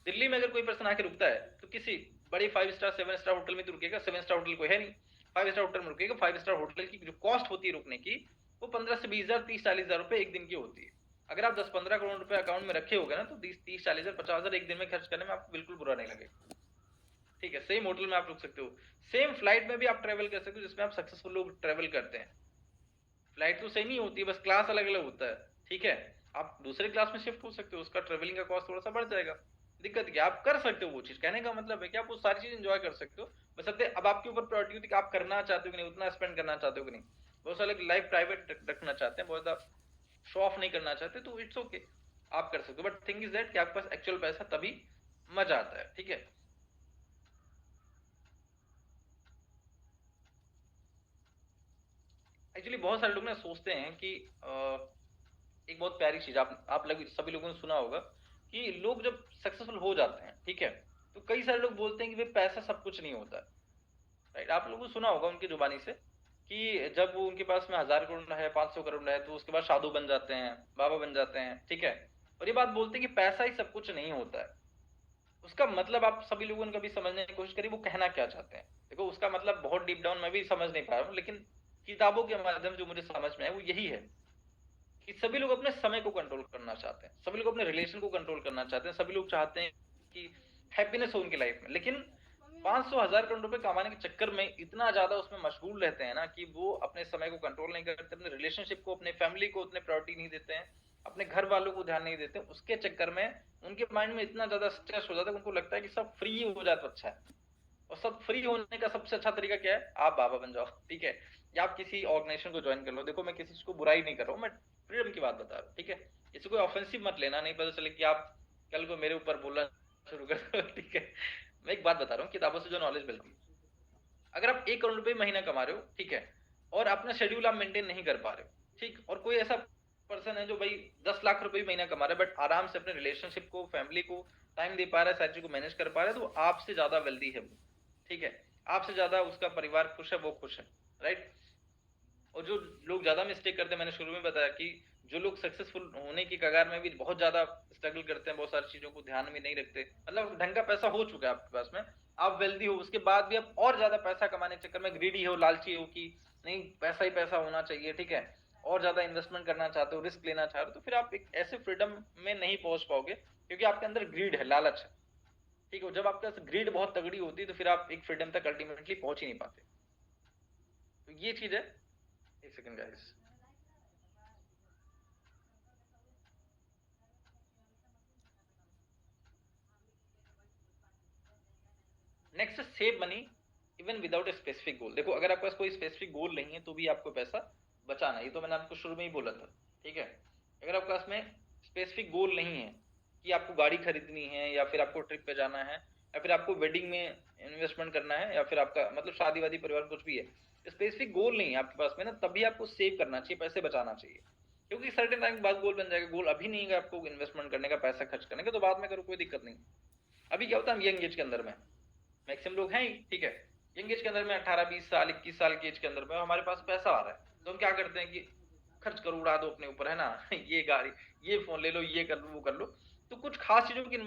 Speaker 1: दिल्ली में अगर कोई पर्सन आके रुकता है तो किसी बड़ी 5 स्टार 7 स्टार होटल में तो रुकेगा, 7 स्टार होटल कोई है नहीं, 5 स्टार होटल में रुकेगा। 5 स्टार होटल की जो कॉस्ट होती है रुकने की, वो 15 से 20 हजार 30 40 हजार रुपए एक दिन की होती है। अगर आप 10-15 करोड़ रुपए अकाउंट में रखे होगे ना, तो 30 30 40 हजार 50 हजार एक दिन में खर्च करने में आपको बिल्कुल बुरा नहीं लगेगा, ठीक है। सेम होटल में आप रुक सकते हो, सेम फ्लाइट में भी आप ट्रेवल कर सकते हो जिसमें आप सक्सेसफुल लोग ट्रेवल करते हैं। फ्लाइट तो सेम ही होती है, बस क्लास अलग अलग होता है, ठीक है। आप दूसरे क्लास में शिफ्ट हो सकते हो, उसका ट्रेवलिंग का कॉस्ट थोड़ा सा बढ़ जाएगा। दिक्कत क्या, आप कर सकते हो वो चीज, कहने का मतलब है कि आप वो सारी चीज एंजॉय कर सकते हो। बस अब आपके ऊपर प्रायोरिटी होती है कि आप करना चाहते हो कि नहीं, उतना स्पेंड करना चाहते हो कि नहीं। बहुत सारे लाइफ प्राइवेट रखना चाहते हैं, बहुत ज्यादा शो ऑफ नहीं करना चाहते, तो इट्स ओके, आप कर सकते हो। बट थिंग इज दैट कि आपके पास एक्चुअल पैसा तभी मजा आता है, ठीक है। एक्चुअली बहुत सारे लोग ना सोचते हैं कि एक बहुत प्यारी चीज आप लोग सभी लोगों ने सुना होगा कि लोग जब सक्सेसफुल हो जाते हैं, ठीक है, तो कई सारे लोग बोलते हैं कि भाई पैसा सब कुछ नहीं होता, राइट। आप लोगों ने सुना होगा उनकी जुबानी से कि जब वो उनके पास में 1,000 करोड़ है 500 करोड़ है, तो उसके बाद साधु बन जाते हैं, बाबा बन जाते हैं, ठीक है। और ये बात बोलते हैं कि पैसा ही सब कुछ नहीं होता है। उसका मतलब आप सभी लोगों ने कभी समझने की कोशिश करी वो कहना क्या चाहते हैं? देखो उसका मतलब बहुत डीप डाउन मैं भी समझ नहीं पा रहा हूँ, लेकिन किताबों के माध्यम से जो मुझे समझ में है वो यही है कि सभी लोग अपने समय को कंट्रोल करना चाहते हैं, सभी लोग अपने रिलेशन को कंट्रोल करना चाहते हैं, सभी लोग चाहते हैं कि हैप्पीनेस हो उनकी लाइफ में। लेकिन 500 1000 करोड़ रुपए कमाने के चक्कर में इतना ज्यादा उसमें मशगूल रहते हैं ना कि वो अपने समय को कंट्रोल नहीं करते, अपने रिलेशनशिप को अपने फैमिली को उतने प्रायोरिटी नहीं देते हैं, अपने घर वालों को ध्यान नहीं देते। उसके चक्कर में उनके माइंड में इतना ज्यादा स्ट्रेस हो जाता है, उनको लगता है कि सब फ्री हो जाए तो अच्छा है। और सब फ्री होने का सबसे अच्छा तरीका क्या है, आप बाबा बन जाओ, ठीक है, या आप किसी ऑर्गेनाइजेशन को ज्वाइन कर लो। देखो मैं किसी को बुराई नहीं कर रहा हूँ, मैं फ्रीडम की बात बता रहा हूँ, ठीक है। इसे कोई ऑफेंसिव मत लेना, नहीं पता चले कि आप कल को मेरे ऊपर बोलना शुरू कर दो, ठीक है। मैं एक बात बता रहा हूँ किताबों से जो नॉलेज मिलती है। अगर आप 1 करोड़ रुपए महीना कमा रहे हो, ठीक है, और अपना शेड्यूल आप मेंटेन नहीं कर पा रहे हो, ठीक, और कोई ऐसा पर्सन है जो भाई 10 लाख रुपए भी महीना कमा रहा है बट आराम से अपने रिलेशनशिप को फैमिली को टाइम दे पा रहा है, सारी चीज को मैनेज कर पा रहा है, तो आपसे ज्यादा वेल्दी है वो, ठीक है। आपसे ज्यादा उसका परिवार खुश है, वो खुश है, राइट। और जो लोग ज्यादा मिस्टेक करते हैं, मैंने शुरू में बताया कि जो लोग सक्सेसफुल होने की कगार में भी बहुत ज्यादा स्ट्रगल करते हैं, बहुत सारी चीजों को ध्यान में नहीं रखते, मतलब ढंग का पैसा हो चुका है आपके पास में, आप वेल्दी हो, उसके बाद भी आप और ज्यादा पैसा कमाने के चक्कर में ग्रीडी हो, लालची हो कि नहीं पैसा ही पैसा होना चाहिए, ठीक है, और ज्यादा इन्वेस्टमेंट करना चाहते हो, रिस्क लेना चाह रहे हो, तो फिर आप एक ऐसे फ्रीडम में नहीं पहुंच पाओगे क्योंकि आपके अंदर ग्रीड है, लालच है, ठीक है। जब आपके पास ग्रीड बहुत तगड़ी होती है तो फिर आप एक फ्रीडम तक अल्टीमेटली पहुंच ही नहीं पाते। तो ये चीज है। एक second guys. Next save money even without a specific goal. देखो अगर आपके पास कोई स्पेसिफिक गोल नहीं है तो भी आपको पैसा बचाना, ये तो मैंने आपको शुरू में ही बोला था, ठीक है। अगर आपके पास में स्पेसिफिक गोल नहीं है कि आपको गाड़ी खरीदनी है या फिर आपको ट्रिप पे जाना है या फिर आपको वेडिंग में इन्वेस्टमेंट करना है या फिर आपका मतलब शादी वादी परिवार कुछ भी है, स्पेसिफिक गोल नहीं है आपके पास में ना, तभी आपको सेव करना चाहिए, पैसे बचाना चाहिए। क्योंकि सर्टेन टाइम के बाद गोल बन जाएगा। गोल अभी नहीं है आपको इन्वेस्टमेंट करने का, पैसा खर्च करने का, तो बाद में करो, कोई दिक्कत नहीं। अभी क्या होता है, हम यंग एज के अंदर में मैक्सिमम लोग हैं ही, ठीक है, यंग एज के अंदर में 18-20 साल 21 साल की एज के अंदर में हमारे पास पैसा आ रहा है, तो हम क्या करते हैं कि खर्च करो, उड़ा दो अपने ऊपर, है ना ये गाड़ी, ये फोन ले लो, ये कर लो, वो कर लो। तो कुछ खास चीजों की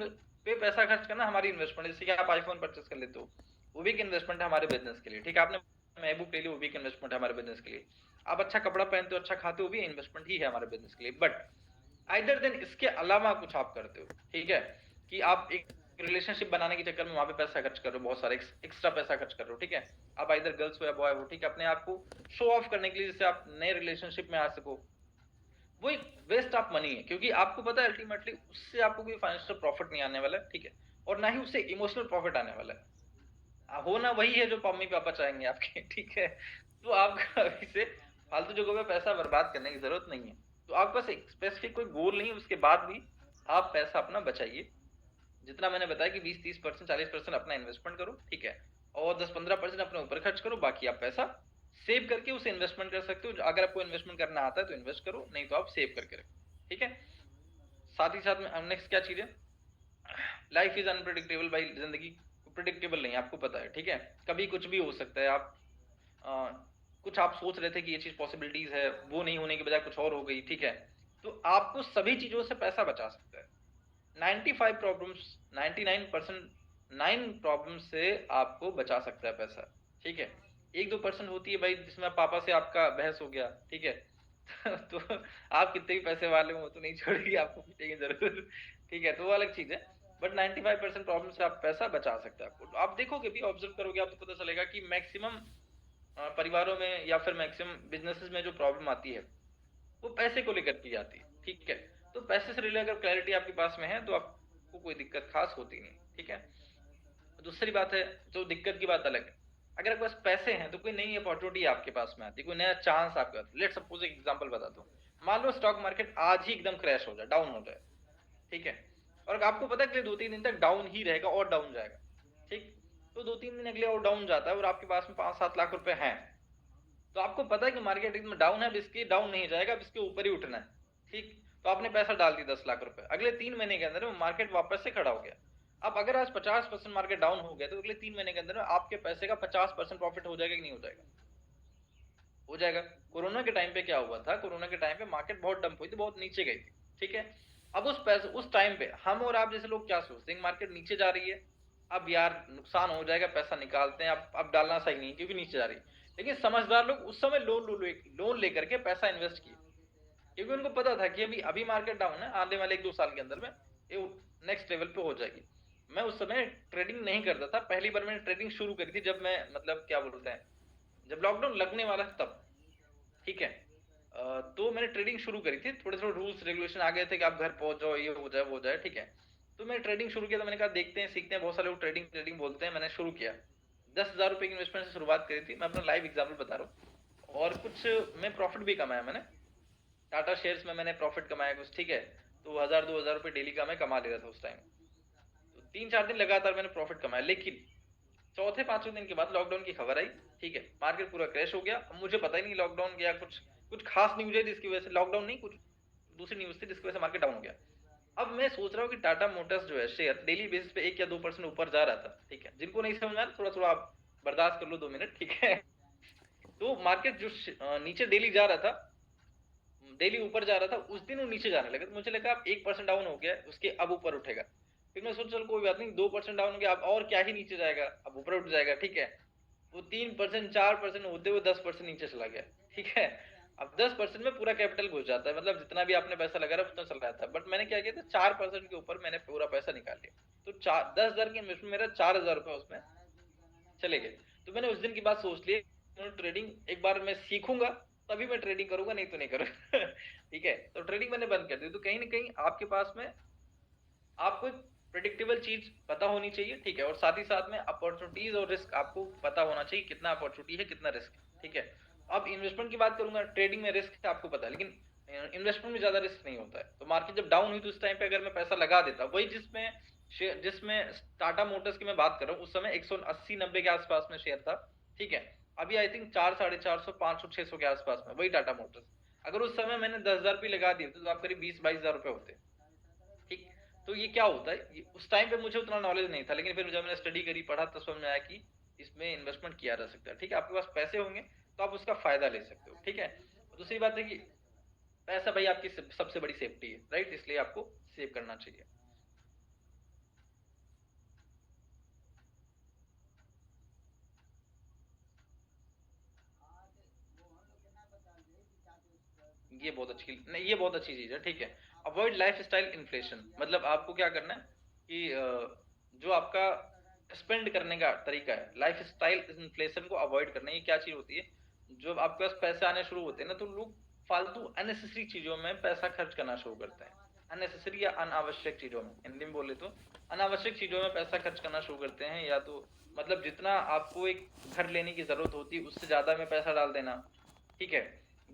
Speaker 1: पे पैसा खर्च करना हमारी इन्वेस्टमेंट है। जैसे कि आप आईफोन परचेस कर लेते हो, वो भी एक इन्वेस्टमेंट है हमारे बिजनेस के लिए, ठीक है। आपने मैकबुक ले ली, वो भी एक इन्वेस्टमेंट है हमारे बिजनेस के लिए। आप अच्छा कपड़ा पहनते हो, अच्छा खाते हो, वो भी इन्वेस्टमेंट ही है हमारे बिजनेस के लिए। बट आइदर देन इसके अलावा कुछ आप करते हो, ठीक है, कि आप एक रिलेशनशिप बनाने के चक्कर में वहां पे पैसा खर्च कर रहे हो, बहुत सारे एक्स्ट्रा पैसा खर्च कर रहे हो, ठीक है। आप आइदर गर्ल्स हो या बॉय हो, ठीक है, अपने आप को शो ऑफ करने के लिए, जिससे आप नए रिलेशनशिप में आ सको, वो एक वेस्ट ऑफ मनी है। क्योंकि आपको पता है अल्टीमेटली उससे आपको कोई फाइनेंशियल प्रॉफिट नहीं आने वाला है, ठीक है, और ना ही उससे इमोशनल प्रॉफिट आने वाला है। होना वही है जो मम्मी पापा चाहेंगे आपके ठीक है। तो आपका अभी से फालतू जगहों पे पैसा बर्बाद करने की जरूरत नहीं है। तो आपके पास एक स्पेसिफिक कोई गोल नहीं है, उसके बाद भी आप पैसा अपना बचाइए। जितना मैंने बताया कि 20-30% 40% अपना इन्वेस्टमेंट करो, ठीक है, और 10-15% अपने ऊपर खर्च करो, बाकी आप पैसा सेव करके उसे इन्वेस्टमेंट कर सकते हो। अगर आपको इन्वेस्टमेंट करना आता है तो इन्वेस्ट करो, नहीं तो आप सेव करके रखो, ठीक है। साथ ही साथ में नेक्स्ट क्या चीज है, लाइफ इज अनप्रिडिक्टेबल भाई। जिंदगी प्रिडिक्टेबल नहीं, आपको पता है, ठीक है, कभी कुछ भी हो सकता है। आप आ, कुछ आप सोच रहे थे कि ये चीज पॉसिबिलिटीज है, वो नहीं होने के बजाय कुछ और हो गई, ठीक है। तो आपको सभी चीजों से पैसा बचा सकता है। 95 प्रॉब्लम्स, 99% 9 प्रॉब्लम से आपको बचा सकता है पैसा, ठीक है। 1-2% होती है भाई जिसमें पापा से आपका बहस हो गया, ठीक है तो आप कितने भी पैसे वाले हो तो नहीं छोड़ेगी, आपको पीटेंगे जरूर ठीक है, तो वो अलग चीज है। बट 95% प्रॉब्लम से आप पैसा बचा सकते हैं। आपको तो आप देखोगे भी, ऑब्जर्व करोगे, आपको पता चलेगा कि मैक्सिमम परिवारों में या फिर मैक्सिमम बिजनेसेस में जो प्रॉब्लम आती है वो पैसे को लेकर की जाती है, ठीक है। तो पैसे से रिलेटेड अगर क्लैरिटी आपके पास में है तो आपको कोई दिक्कत खास होती नहीं, ठीक है। दूसरी बात है, जो दिक्कत की बात अलग है, अगर आपके पास पैसे हैं तो कोई नई अपॉर्चुनिटी आपके पास में आती है, कोई नया चांस आपके पास। लेट सपोज एक एग्जांपल बताता हूँ, मान लो स्टॉक मार्केट आज ही एकदम क्रैश हो जाए, डाउन हो जाए, ठीक है, और आपको पता है कि 2-3 दिन तक डाउन ही रहेगा और डाउन जाएगा, ठीक। तो 2-3 दिन अगले और डाउन जाता है और आपके पास में 5-7 लाख रुपए हैं, तो आपको पता है कि मार्केट एकदम डाउन है, अब इसकी डाउन नहीं जाएगा, अब इसके ऊपर ही उठना है, ठीक। तो आपने पैसा डाल दिया 10 लाख रुपए, अगले 3 महीने के अंदर वो मार्केट वापस से खड़ा हो गया। अब अगर आज 50% मार्केट डाउन हो गया तो अगले 3 महीने के अंदर आपके पैसे का 50% प्रॉफिट हो जाएगा कि नहीं हो जाएगा? हो जाएगा। कोरोना के टाइम पे क्या हुआ था, कोरोना के टाइम पे मार्केट बहुत डंप हुई थी, बहुत नीचे गई थी, ठीक है। अब उस पैसे उस टाइम पे हम और आप जैसे लोग क्या सोचते हैं, मार्केट नीचे जा रही है, अब यार नुकसान हो जाएगा, पैसा निकालते हैं, अब डालना सही नहीं क्योंकि नीचे जा रही है। लेकिन समझदार लोग उस समय लोन लेकर के पैसा इन्वेस्ट किए, क्योंकि उनको पता था कि अभी अभी मार्केट डाउन है, आने वाले 1-2 साल के अंदर में ये नेक्स्ट लेवल पे हो जाएगी। मैं उस समय ट्रेडिंग नहीं करता था, पहली बार मैंने ट्रेडिंग शुरू करी थी जब मैं, मतलब क्या बोलते हैं, जब लॉकडाउन लगने वाला था तब, ठीक है। तो मैंने ट्रेडिंग शुरू करी थी, थोड़े थोड़े रूल्स रेगुलेशन आ गए थे कि आप घर पहुंच जाओ, ये हो जाए वो हो जाए, ठीक है। तो मैंने ट्रेडिंग शुरू किया, तो मैंने कहा देखते हैं सीखते हैं, बहुत सारे लोग ट्रेडिंग ट्रेडिंग बोलते हैं, मैंने शुरू किया। 10,000 रुपए की इन्वेस्टमेंट से शुरुआत करी थी, मैं अपना लाइव एग्जाम्पल बता रहा हूँ। और कुछ मैं प्रॉफिट भी कमाया मैंने, टाटा शेयर्स में मैंने प्रॉफिट कमाया कुछ, ठीक है। तो 1,000-2,000 रुपए डेली का मैं कमा ले रहा था उस टाइम। तो 3-4 दिन लगातार मैंने प्रॉफिट कमाया, लेकिन चौथे पांचवें दिन के बाद लॉकडाउन की खबर आई, ठीक है, मार्केट पूरा क्रैश हो गया। अब मुझे पता ही नहीं लॉकडाउन गया, कुछ कुछ खास न्यूज है जिसकी वजह से, लॉकडाउन नहीं, कुछ दूसरी न्यूज थी जिसकी वजह से मार्केट डाउन हो गया। अब मैं सोच रहा हूँ कि टाटा मोटर्स जो है शेयर डेली बेसिस पे 1 या 2% ऊपर जा रहा था, ठीक है। जिनको नहीं समझ में आ रहा थोड़ा थोड़ा आप बर्दाश्त कर लो 2 मिनट, ठीक है तो मार्केट जो नीचे डेली जा रहा था, डेली ऊपर जा रहा था, उस दिन वो नीचे जाने लगा। तो मुझे लगा अब 1% डाउन हो गया है, उसके अब ऊपर उठेगा। फिर मैं सोचा चल कोई बात नहीं, 2% डाउन हो गया, अब और क्या ही नीचे जाएगा, अब ऊपर उठ जाएगा, ठीक है। वो 3% 4% होते हुए 10% नीचे चला गया, ठीक है। अब 10% में पूरा कैपिटल घुस जाता है, मतलब जितना भी आपने पैसा लगा रहा उतना चल रहा था। बट मैंने क्या किया था, 4% के ऊपर मैंने पूरा पैसा निकाल लिया। तो 10,000 की इन्वेस्टमेंट, मेरा 4,000 रुपये उसमें चले गए। तो मैंने उस दिन की बात सोच ली, ट्रेडिंग एक बार मैं सीखूंगा तभी मैं ट्रेडिंग करूंगा, नहीं तो नहीं करूंगा ठीक है। तो ट्रेडिंग मैंने बंद कर दी। तो कहीं ना कहीं आपके पास में आपको एक प्रिडिक्टेबल चीज पता होनी चाहिए, ठीक है, और साथ ही साथ में अपॉर्चुनिटीज और रिस्क आपको पता होना चाहिए, कितना अपॉर्चुनिटी है कितना रिस्क है, ठीक है। अब इन्वेस्टमेंट की बात करूंगा, ट्रेडिंग में रिस्क है आपको पता है, लेकिन इन्वेस्टमेंट में ज्यादा रिस्क नहीं होता है। तो मार्केट जब डाउन हुई तो उस टाइम पे अगर मैं पैसा लगा देता, वही जिसमें टाटा मोटर्स की मैं बात कर रहा हूँ, उस समय 180-90 के आसपास में शेयर था, ठीक है। अभी आई थिंक 400, 450, 500, 600 के आसपास में वही टाटा मोटर्स। अगर उस समय मैंने 10,000 रुपये लगा दिए तो आप करीब 20-22,000 रुपये होते। ठीक, तो ये क्या होता है, उस टाइम पे मुझे उतना नॉलेज नहीं था, लेकिन फिर जब मैंने स्टडी करी, पढ़ा, तो समझ में आया कि इसमें इन्वेस्टमेंट किया जा सकता है। ठीक है, आपके पास पैसे होंगे तो आप उसका फायदा ले सकते हो। ठीक है, दूसरी बात है कि पैसा भाई आपकी सबसे बड़ी सेफ्टी है, राइट, इसलिए आपको सेव करना चाहिए। ये बहुत अच्छी नहीं, ये बहुत अच्छी चीज है। ठीक है, अवॉइड लाइफ स्टाइल इन्फ्लेशन, मतलब आपको क्या करना है कि जो आपका स्पेंड करने का तरीका है, लाइफ स्टाइल इन्फ्लेशन को अवॉइड करना है। ये क्या चीज होती है, जब आपके पास पैसे आने शुरू होते हैं ना, तो लोग फालतू अननेसेसरी चीजों में पैसा खर्च करना शुरू करते हैं। अननेसेसरी या अनावश्यक चीजों में, हिंदी में बोले तो अनावश्यक चीजों में पैसा खर्च करना शुरू करते हैं। या तो मतलब जितना आपको एक घर लेने की जरूरत होती है उससे ज्यादा में पैसा डाल देना। ठीक है,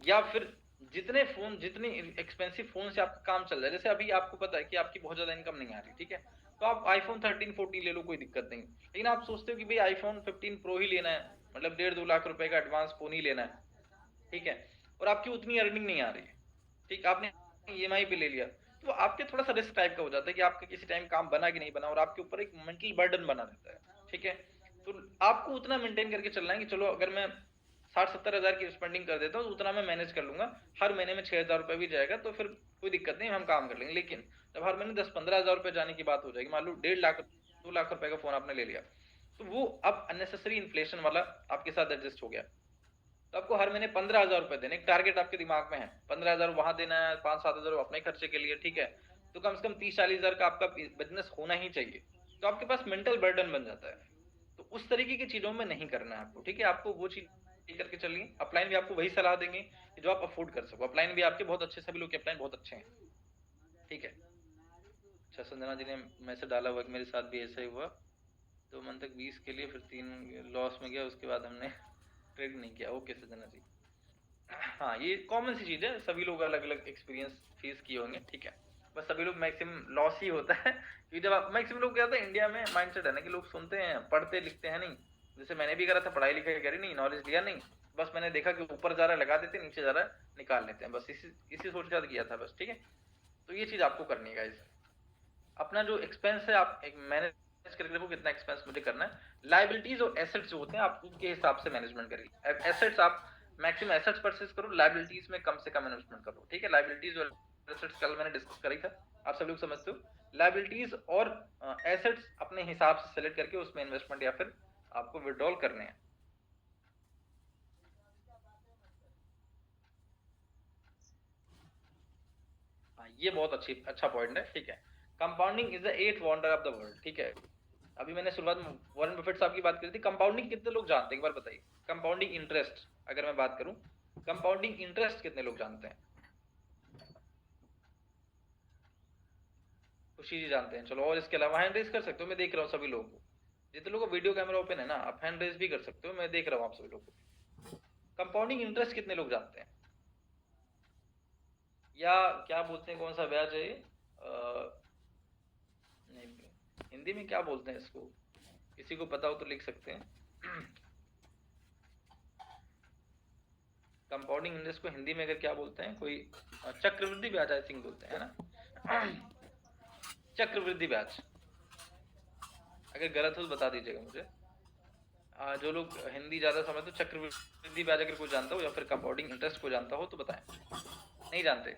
Speaker 1: या फिर जितनी एक्सपेंसिव फोन से आपका काम चल रहा है, जैसे अभी आपको पता है कि आपकी बहुत ज्यादा इनकम नहीं आ रही, ठीक है, तो आप आईफोन 13 14 ले लो, कोई दिक्कत नहीं। लेकिन आप सोचते हो कि भाई आईफोन 15 प्रो ही लेना है, मतलब 1.5-2 लाख रुपए का एडवांस फोन ही लेना है। ठीक है, और आपकी उतनी अर्निंग नहीं आ रही है, ठीक, आपने ईएमआई पे ले लिया, तो आपके थोड़ा सा रिस्क टाइप का हो जाता है कि आपका किसी टाइम काम बना कि नहीं बना, और आपके ऊपर एक मेंटल बर्डन बना रहता है। ठीक है, तो आपको उतना मेंटेन करके चलना है कि चलो अगर मैं 60-70 हज़ार की स्पेंडिंग कर देता हूँ तो उतना मैं मैनेज कर लूंगा, हर महीने में 6,000 रुपये भी जाएगा तो फिर कोई दिक्कत नहीं, हम काम कर लेंगे। लेकिन जब हर महीने 10-15 हज़ार रुपये जाने की बात हो जाएगी, मान लो 1.5 लाख 2 लाख रुपए का फोन आपने ले लिया, तो वो अब अननेसेसरी इन्फ्लेशन वाला आपके साथ एडजस्ट हो गया। तो आपको हर महीने 15,000 रुपए देने, एक टारगेट आपके दिमाग में है, 15,000 वहां देना है, 5-7 हज़ार अपने खर्चे के लिए। ठीक है, तो कम से कम 30-40 हज़ार का आपका बिजनेस होना ही चाहिए। तो आपके पास मेंटल बर्डन बन जाता है। तो उस तरीके की चीजों में नहीं करना है आपको। ठीक है, आपको वो चीज करके चलिए। अपलाइन भी आपको वही सलाह देंगे कि जो आप अफोर्ड कर सको। अपलाइन भी आपके बहुत अच्छे, सभी लोग के अपलाइन बहुत अच्छे हैं। ठीक है, अच्छा, संजना जी ने मैसेज डाला हुआ कि मेरे साथ भी ऐसा ही हुआ, 2 मंथ तक 20 के लिए, फिर 3 लॉस में गया, उसके बाद हमने ट्रेड नहीं किया। ओके संजना जी, हाँ ये कॉमन सी चीज है, सभी लोग अलग अलग एक्सपीरियंस फेस किए होंगे। ठीक है, बस सभी लोग मैक्सिमम लॉस ही होता है क्योंकि जब आप मैक्सिमम लोग क्या होता है, इंडिया में माइंडसेट है ना कि लोग सुनते हैं, पढ़ते लिखते हैं नहीं। जैसे मैंने भी करा था, पढ़ाई लिखाई करी नहीं, नॉलेज लिया नहीं, बस मैंने देखा कि ऊपर जा रहा है लगा देते, नीचे जा रहा है निकाल लेते हैं, बस इसी इसी सोच के साथ किया था बस। ठीक है, तो ये चीज आपको करनी है गाइस। अपना जो एक्सपेंस है आप एक मैनेज करके देखो, कितना एक्सपेंस मुझे करना है। लाइबिलिटीज और एसेट्स जो होते हैं आप उनके हिसाब से मैनेजमेंट करिए। एसेट्स आप मैक्सिमम एसेट्स परचेज करो, लाइबिलिटीज में कम से कम इन्वेस्टमेंट करो। ठीक है, लाइबिलिटीज और एसेट्स कल मैंने डिस्कस करी था, आप सब लोग समझते हो। लाइबिलिटीज और एसेट्स अपने हिसाब से सेलेक्ट करके उसमें इन्वेस्टमेंट या फिर आपको विड्रॉल करने हैं। ये बहुत अच्छा पॉइंट है। ठीक है, compounding is the 8th wonder of the world. ठीक है, अभी मैंने शुरुआत में वॉरेन बफेट साहब की बात करी थी। कंपाउंडिंग कितने लोग जानते हैं, एक बार बताइए। कंपाउंडिंग इंटरेस्ट अगर मैं बात करूं, कंपाउंडिंग इंटरेस्ट कितने लोग जानते हैं? खुशी जी जानते हैं, चलो। और इसके अलावा हैंड रेज कर सकते हो, मैं देख रहा हूँ सभी लोगों को। जितने लोगों को वीडियो कैमरा ओपन है ना, आप हैंड रेज भी कर सकते हो, मैं देख रहा हूँ आप सभी लोगों को। कंपाउंडिंग इंटरेस्ट कितने लोग जानते हैं, या क्या बोलते हैं, कौन सा ब्याज है ये? नहीं, हिंदी में क्या बोलते हैं इसको, किसी को पता हो तो लिख सकते हैं। कंपाउंडिंग इंटरेस्ट को हिंदी में अगर क्या बोलते हैं, कोई चक्रवृद्धि ब्याज आई थिंक बोलते हैं, है ना? चक्रवृद्धि ब्याज, अगर गलत हो तो बता दीजिएगा मुझे। जो लोग हिंदी ज्यादा समझते हो, चक्रवृद्धि ब्याज अगर कोई जानता हो या फिर कंपाउंडिंग इंटरेस्ट को जानता हो तो बताएं। नहीं जानते,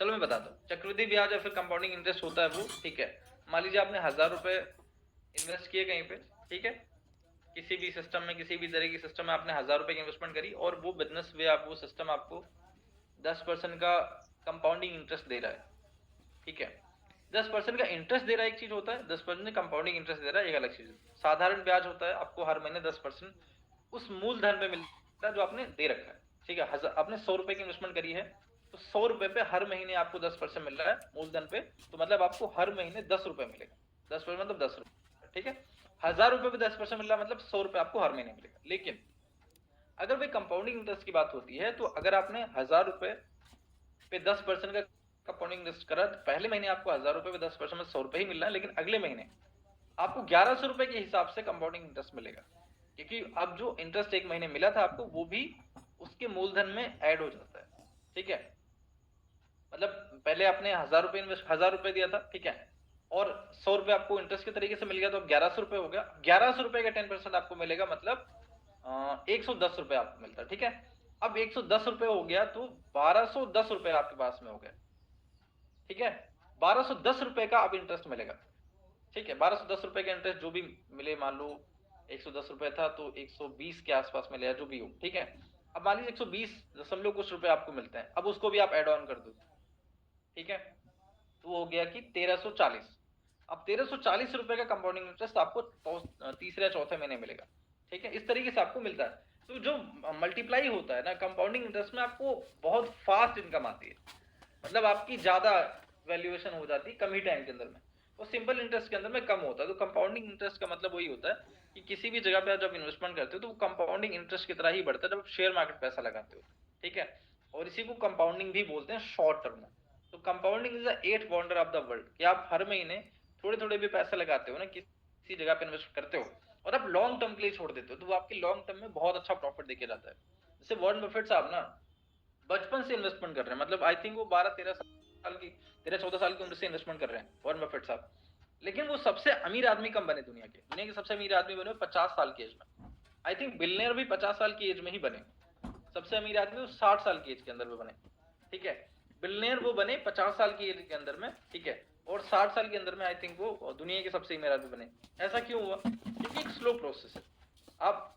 Speaker 1: चलो मैं बताता हूँ। चक्रवृद्धि ब्याज या फिर कंपाउंडिंग इंटरेस्ट होता है वो, ठीक है, मान लीजिए आपने 1,000 रुपए इन्वेस्ट किए कहीं पे, ठीक है, किसी भी सिस्टम में, किसी भी तरह की सिस्टम में आपने 1,000 रुपए की इन्वेस्टमेंट करी, और वो बिजनेस वे आप वो सिस्टम आपको 10% का कंपाउंडिंग इंटरेस्ट दे रहा है। ठीक है, 10% का इंटरेस्ट दे रहा है एक चीज होता है, 10% कंपाउंडिंग इंटरेस्ट दे रहा है एक अलग चीज है। साधारण ब्याज होता है, आपको हर महीने 10% उस मूलधन पे मिलता है जो आपने दे रखा है। ठीक है, आपने 100 रुपए की इन्वेस्टमेंट करी है, तो 100 रुपए पे हर महीने आपको 10% मिल रहा है मूलधन पे, तो मतलब आपको हर महीने 10 रुपए मिलेगा। 10% मतलब 10 रुपए। ठीक है, 1,000 रुपए पे 10% मिल रहा है, मतलब 100 रुपए आपको हर महीने मिलेगा। लेकिन अगर भाई कंपाउंडिंग इंटरेस्ट की बात होती है, तो अगर आपने 1,000 रुपए पे 10% का कंपाउंडिंग इंटरेस्ट करा, तो पहले महीने आपको 1,000 रुपए पे 10% में 100 रुपए ही मिल रहा है, लेकिन अगले महीने आपको 1,100 रुपए के हिसाब से कंपाउंडिंग इंटरेस्ट मिलेगा, क्योंकि अब जो इंटरेस्ट एक महीने मिला था आपको, वो भी उसके मूलधन में ऐड हो जाता है। ठीक है, मतलब पहले आपने 1000 रुपये दिया था, ठीक है, और 100 रुपये आपको इंटरेस्ट के तरीके से मिल गया, तो 1100 रुपये हो गया। 1100 रुपये का 10% आपको मिलेगा, मतलब 110 रुपये आपको मिलता है, ठीक है। अब 110 रुपये हो गया तो 1210 रुपये आपके पास में हो गया, ठीक है। 1210 रुपये का अब इंटरेस्ट मिलेगा, ठीक है। 1210 रुपये का इंटरेस्ट जो भी मिले, मान लो 110 रुपये था तो 120 के आसपास मिले, जो भी हो, ठीक है। अब मान लीजिए 120 कुछ रुपए आपको मिलते हैं, अब उसको भी आप ऐड ऑन कर दो, ठीक है, तो हो गया कि 1340। अब 1340 रुपए का कंपाउंडिंग इंटरेस्ट आपको तीसरे या चौथे महीने मिलेगा, ठीक है। इस तरीके से आपको मिलता है। तो जो मल्टीप्लाई होता है ना कंपाउंडिंग इंटरेस्ट में, आपको बहुत फास्ट इनकम आती है, मतलब आपकी ज्यादा वैल्यूएशन हो जाती है कम ही टाइम के अंदर में, और सिंपल इंटरेस्ट के अंदर में कम होता है। तो कंपाउंडिंग इंटरेस्ट का मतलब वही होता है कि किसी भी जगह पे आप जब इन्वेस्टमेंट करते हो तो वो कंपाउंडिंग इंटरेस्ट की तरह ही बढ़ता है जब आप शेयर मार्केट पैसा लगाते हो, ठीक है। और इसी को कंपाउंडिंग भी बोलते हैं शॉर्ट टर्म में। तो compounding is the 8th wonder of the world, कि आप हर महीने थोड़े थोड़े भी पैसे लगाते हो ना, किसी जगह पे इन्वेस्ट करते हो और आप लॉन्ग टर्म के लिए छोड़ देते हो, तो वो आपके लॉन्ग टर्म में बहुत अच्छा प्रॉफिट देके जाता है। जैसे वॉरेन बफेट साहब ना बचपन से इन्वेस्टमेंट कर रहे हैं, मतलब आई थिंक वो 12-13 साल की, 13-14 साल की उम्र से इन्वेस्टमेंट कर रहे हैं वॉरेन बफेट साहब। लेकिन वो सबसे अमीर आदमी कब बने? दुनिया के सबसे अमीर आदमी बने 50 साल की एज में। आई थिंक बिलियनर भी 50 साल की एज में ही बने। सबसे अमीर आदमी वो 60 साल की एज के अंदर में बने, ठीक है। बिलियनर वो बने 50 साल की एज के अंदर में, ठीक है। और 60 साल के अंदर में आई थिंक वो दुनिया के सबसे अमीर आदमी बने। ऐसा क्यों हुआ? क्योंकि एक स्लो प्रोसेस है। आप,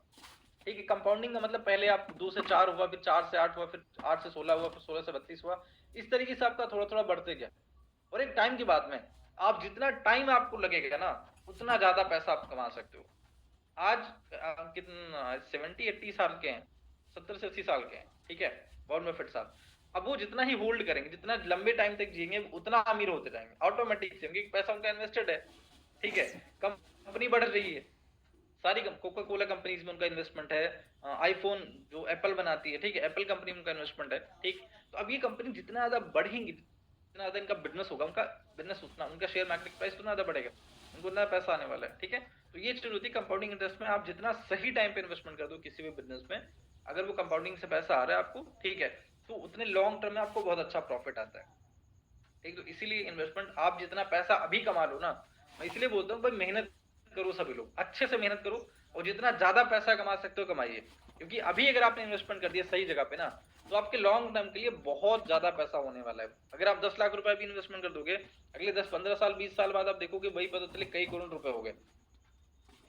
Speaker 1: ठीक है, कंपाउंडिंग का मतलब पहले आप 2 से 4 हुआ, फिर 4 से 8 हुआ, फिर 8 से 16 हुआ, फिर 16 से 32 हुआ। इस तरीके से आपका थोड़ा थोड़ा बढ़ते गया, और एक टाइम के बाद में आप जितना टाइम आपको लगेगा ना उतना ज्यादा पैसा आप कमा सकते हो। आज कितना 70-80 साल के हैं, 70 से 80 साल के हैं, ठीक है, वॉरेन बफेट साहब। अब वो जितना ही होल्ड करेंगे, जितना लंबे टाइम तक जिएंगे, उतना अमीर होते जाएंगे ऑटोमेटिक से, क्योंकि पैसा उनका इन्वेस्टेड है, ठीक है। कंपनी बढ़ रही है, सारी कोका कोला कंपनीज में उनका इन्वेस्टमेंट है, आईफोन जो एप्पल बनाती है, ठीक है, एप्पल कंपनी में उनका इन्वेस्टमेंट है, ठीक। तो अब ये कंपनी जितना ज्यादा बढ़ेंगी, जितना ज्यादा इनका बिजनेस होगा, उनका बिजनेस उतना, उनका शेयर मार्केट प्राइस उतना ज्यादा बढ़ेगा, उनको उतना पैसा आने वाला है, ठीक है। तो ये चीज होती है कंपाउंडिंग इंटरेस्ट में। आप जितना सही टाइम पे इन्वेस्टमेंट कर दो किसी भी बिजनेस में, अगर वो कंपाउंडिंग से पैसा आ रहा है आपको, ठीक है, तो उतने लॉन्ग टर्म में आपको बहुत अच्छा प्रॉफिट आता है, ठीक। तो इसीलिए इन्वेस्टमेंट, आप जितना पैसा अभी कमा लो ना, मैं इसलिए बोलता हूँ भाई मेहनत करो, सभी लोग अच्छे से मेहनत करो, और जितना ज्यादा पैसा कमा सकते हो कमाइए। क्योंकि अभी अगर आपने इन्वेस्टमेंट कर दिया सही जगह पे ना, तो आपके लॉन्ग टर्म के लिए बहुत ज्यादा पैसा होने वाला है। अगर आप 10 लाख रुपए भी इन्वेस्टमेंट कर दोगे, अगले 10-15 साल 20 साल बाद आप देखोगे वही पता चले कई करोड़ रुपए हो गए,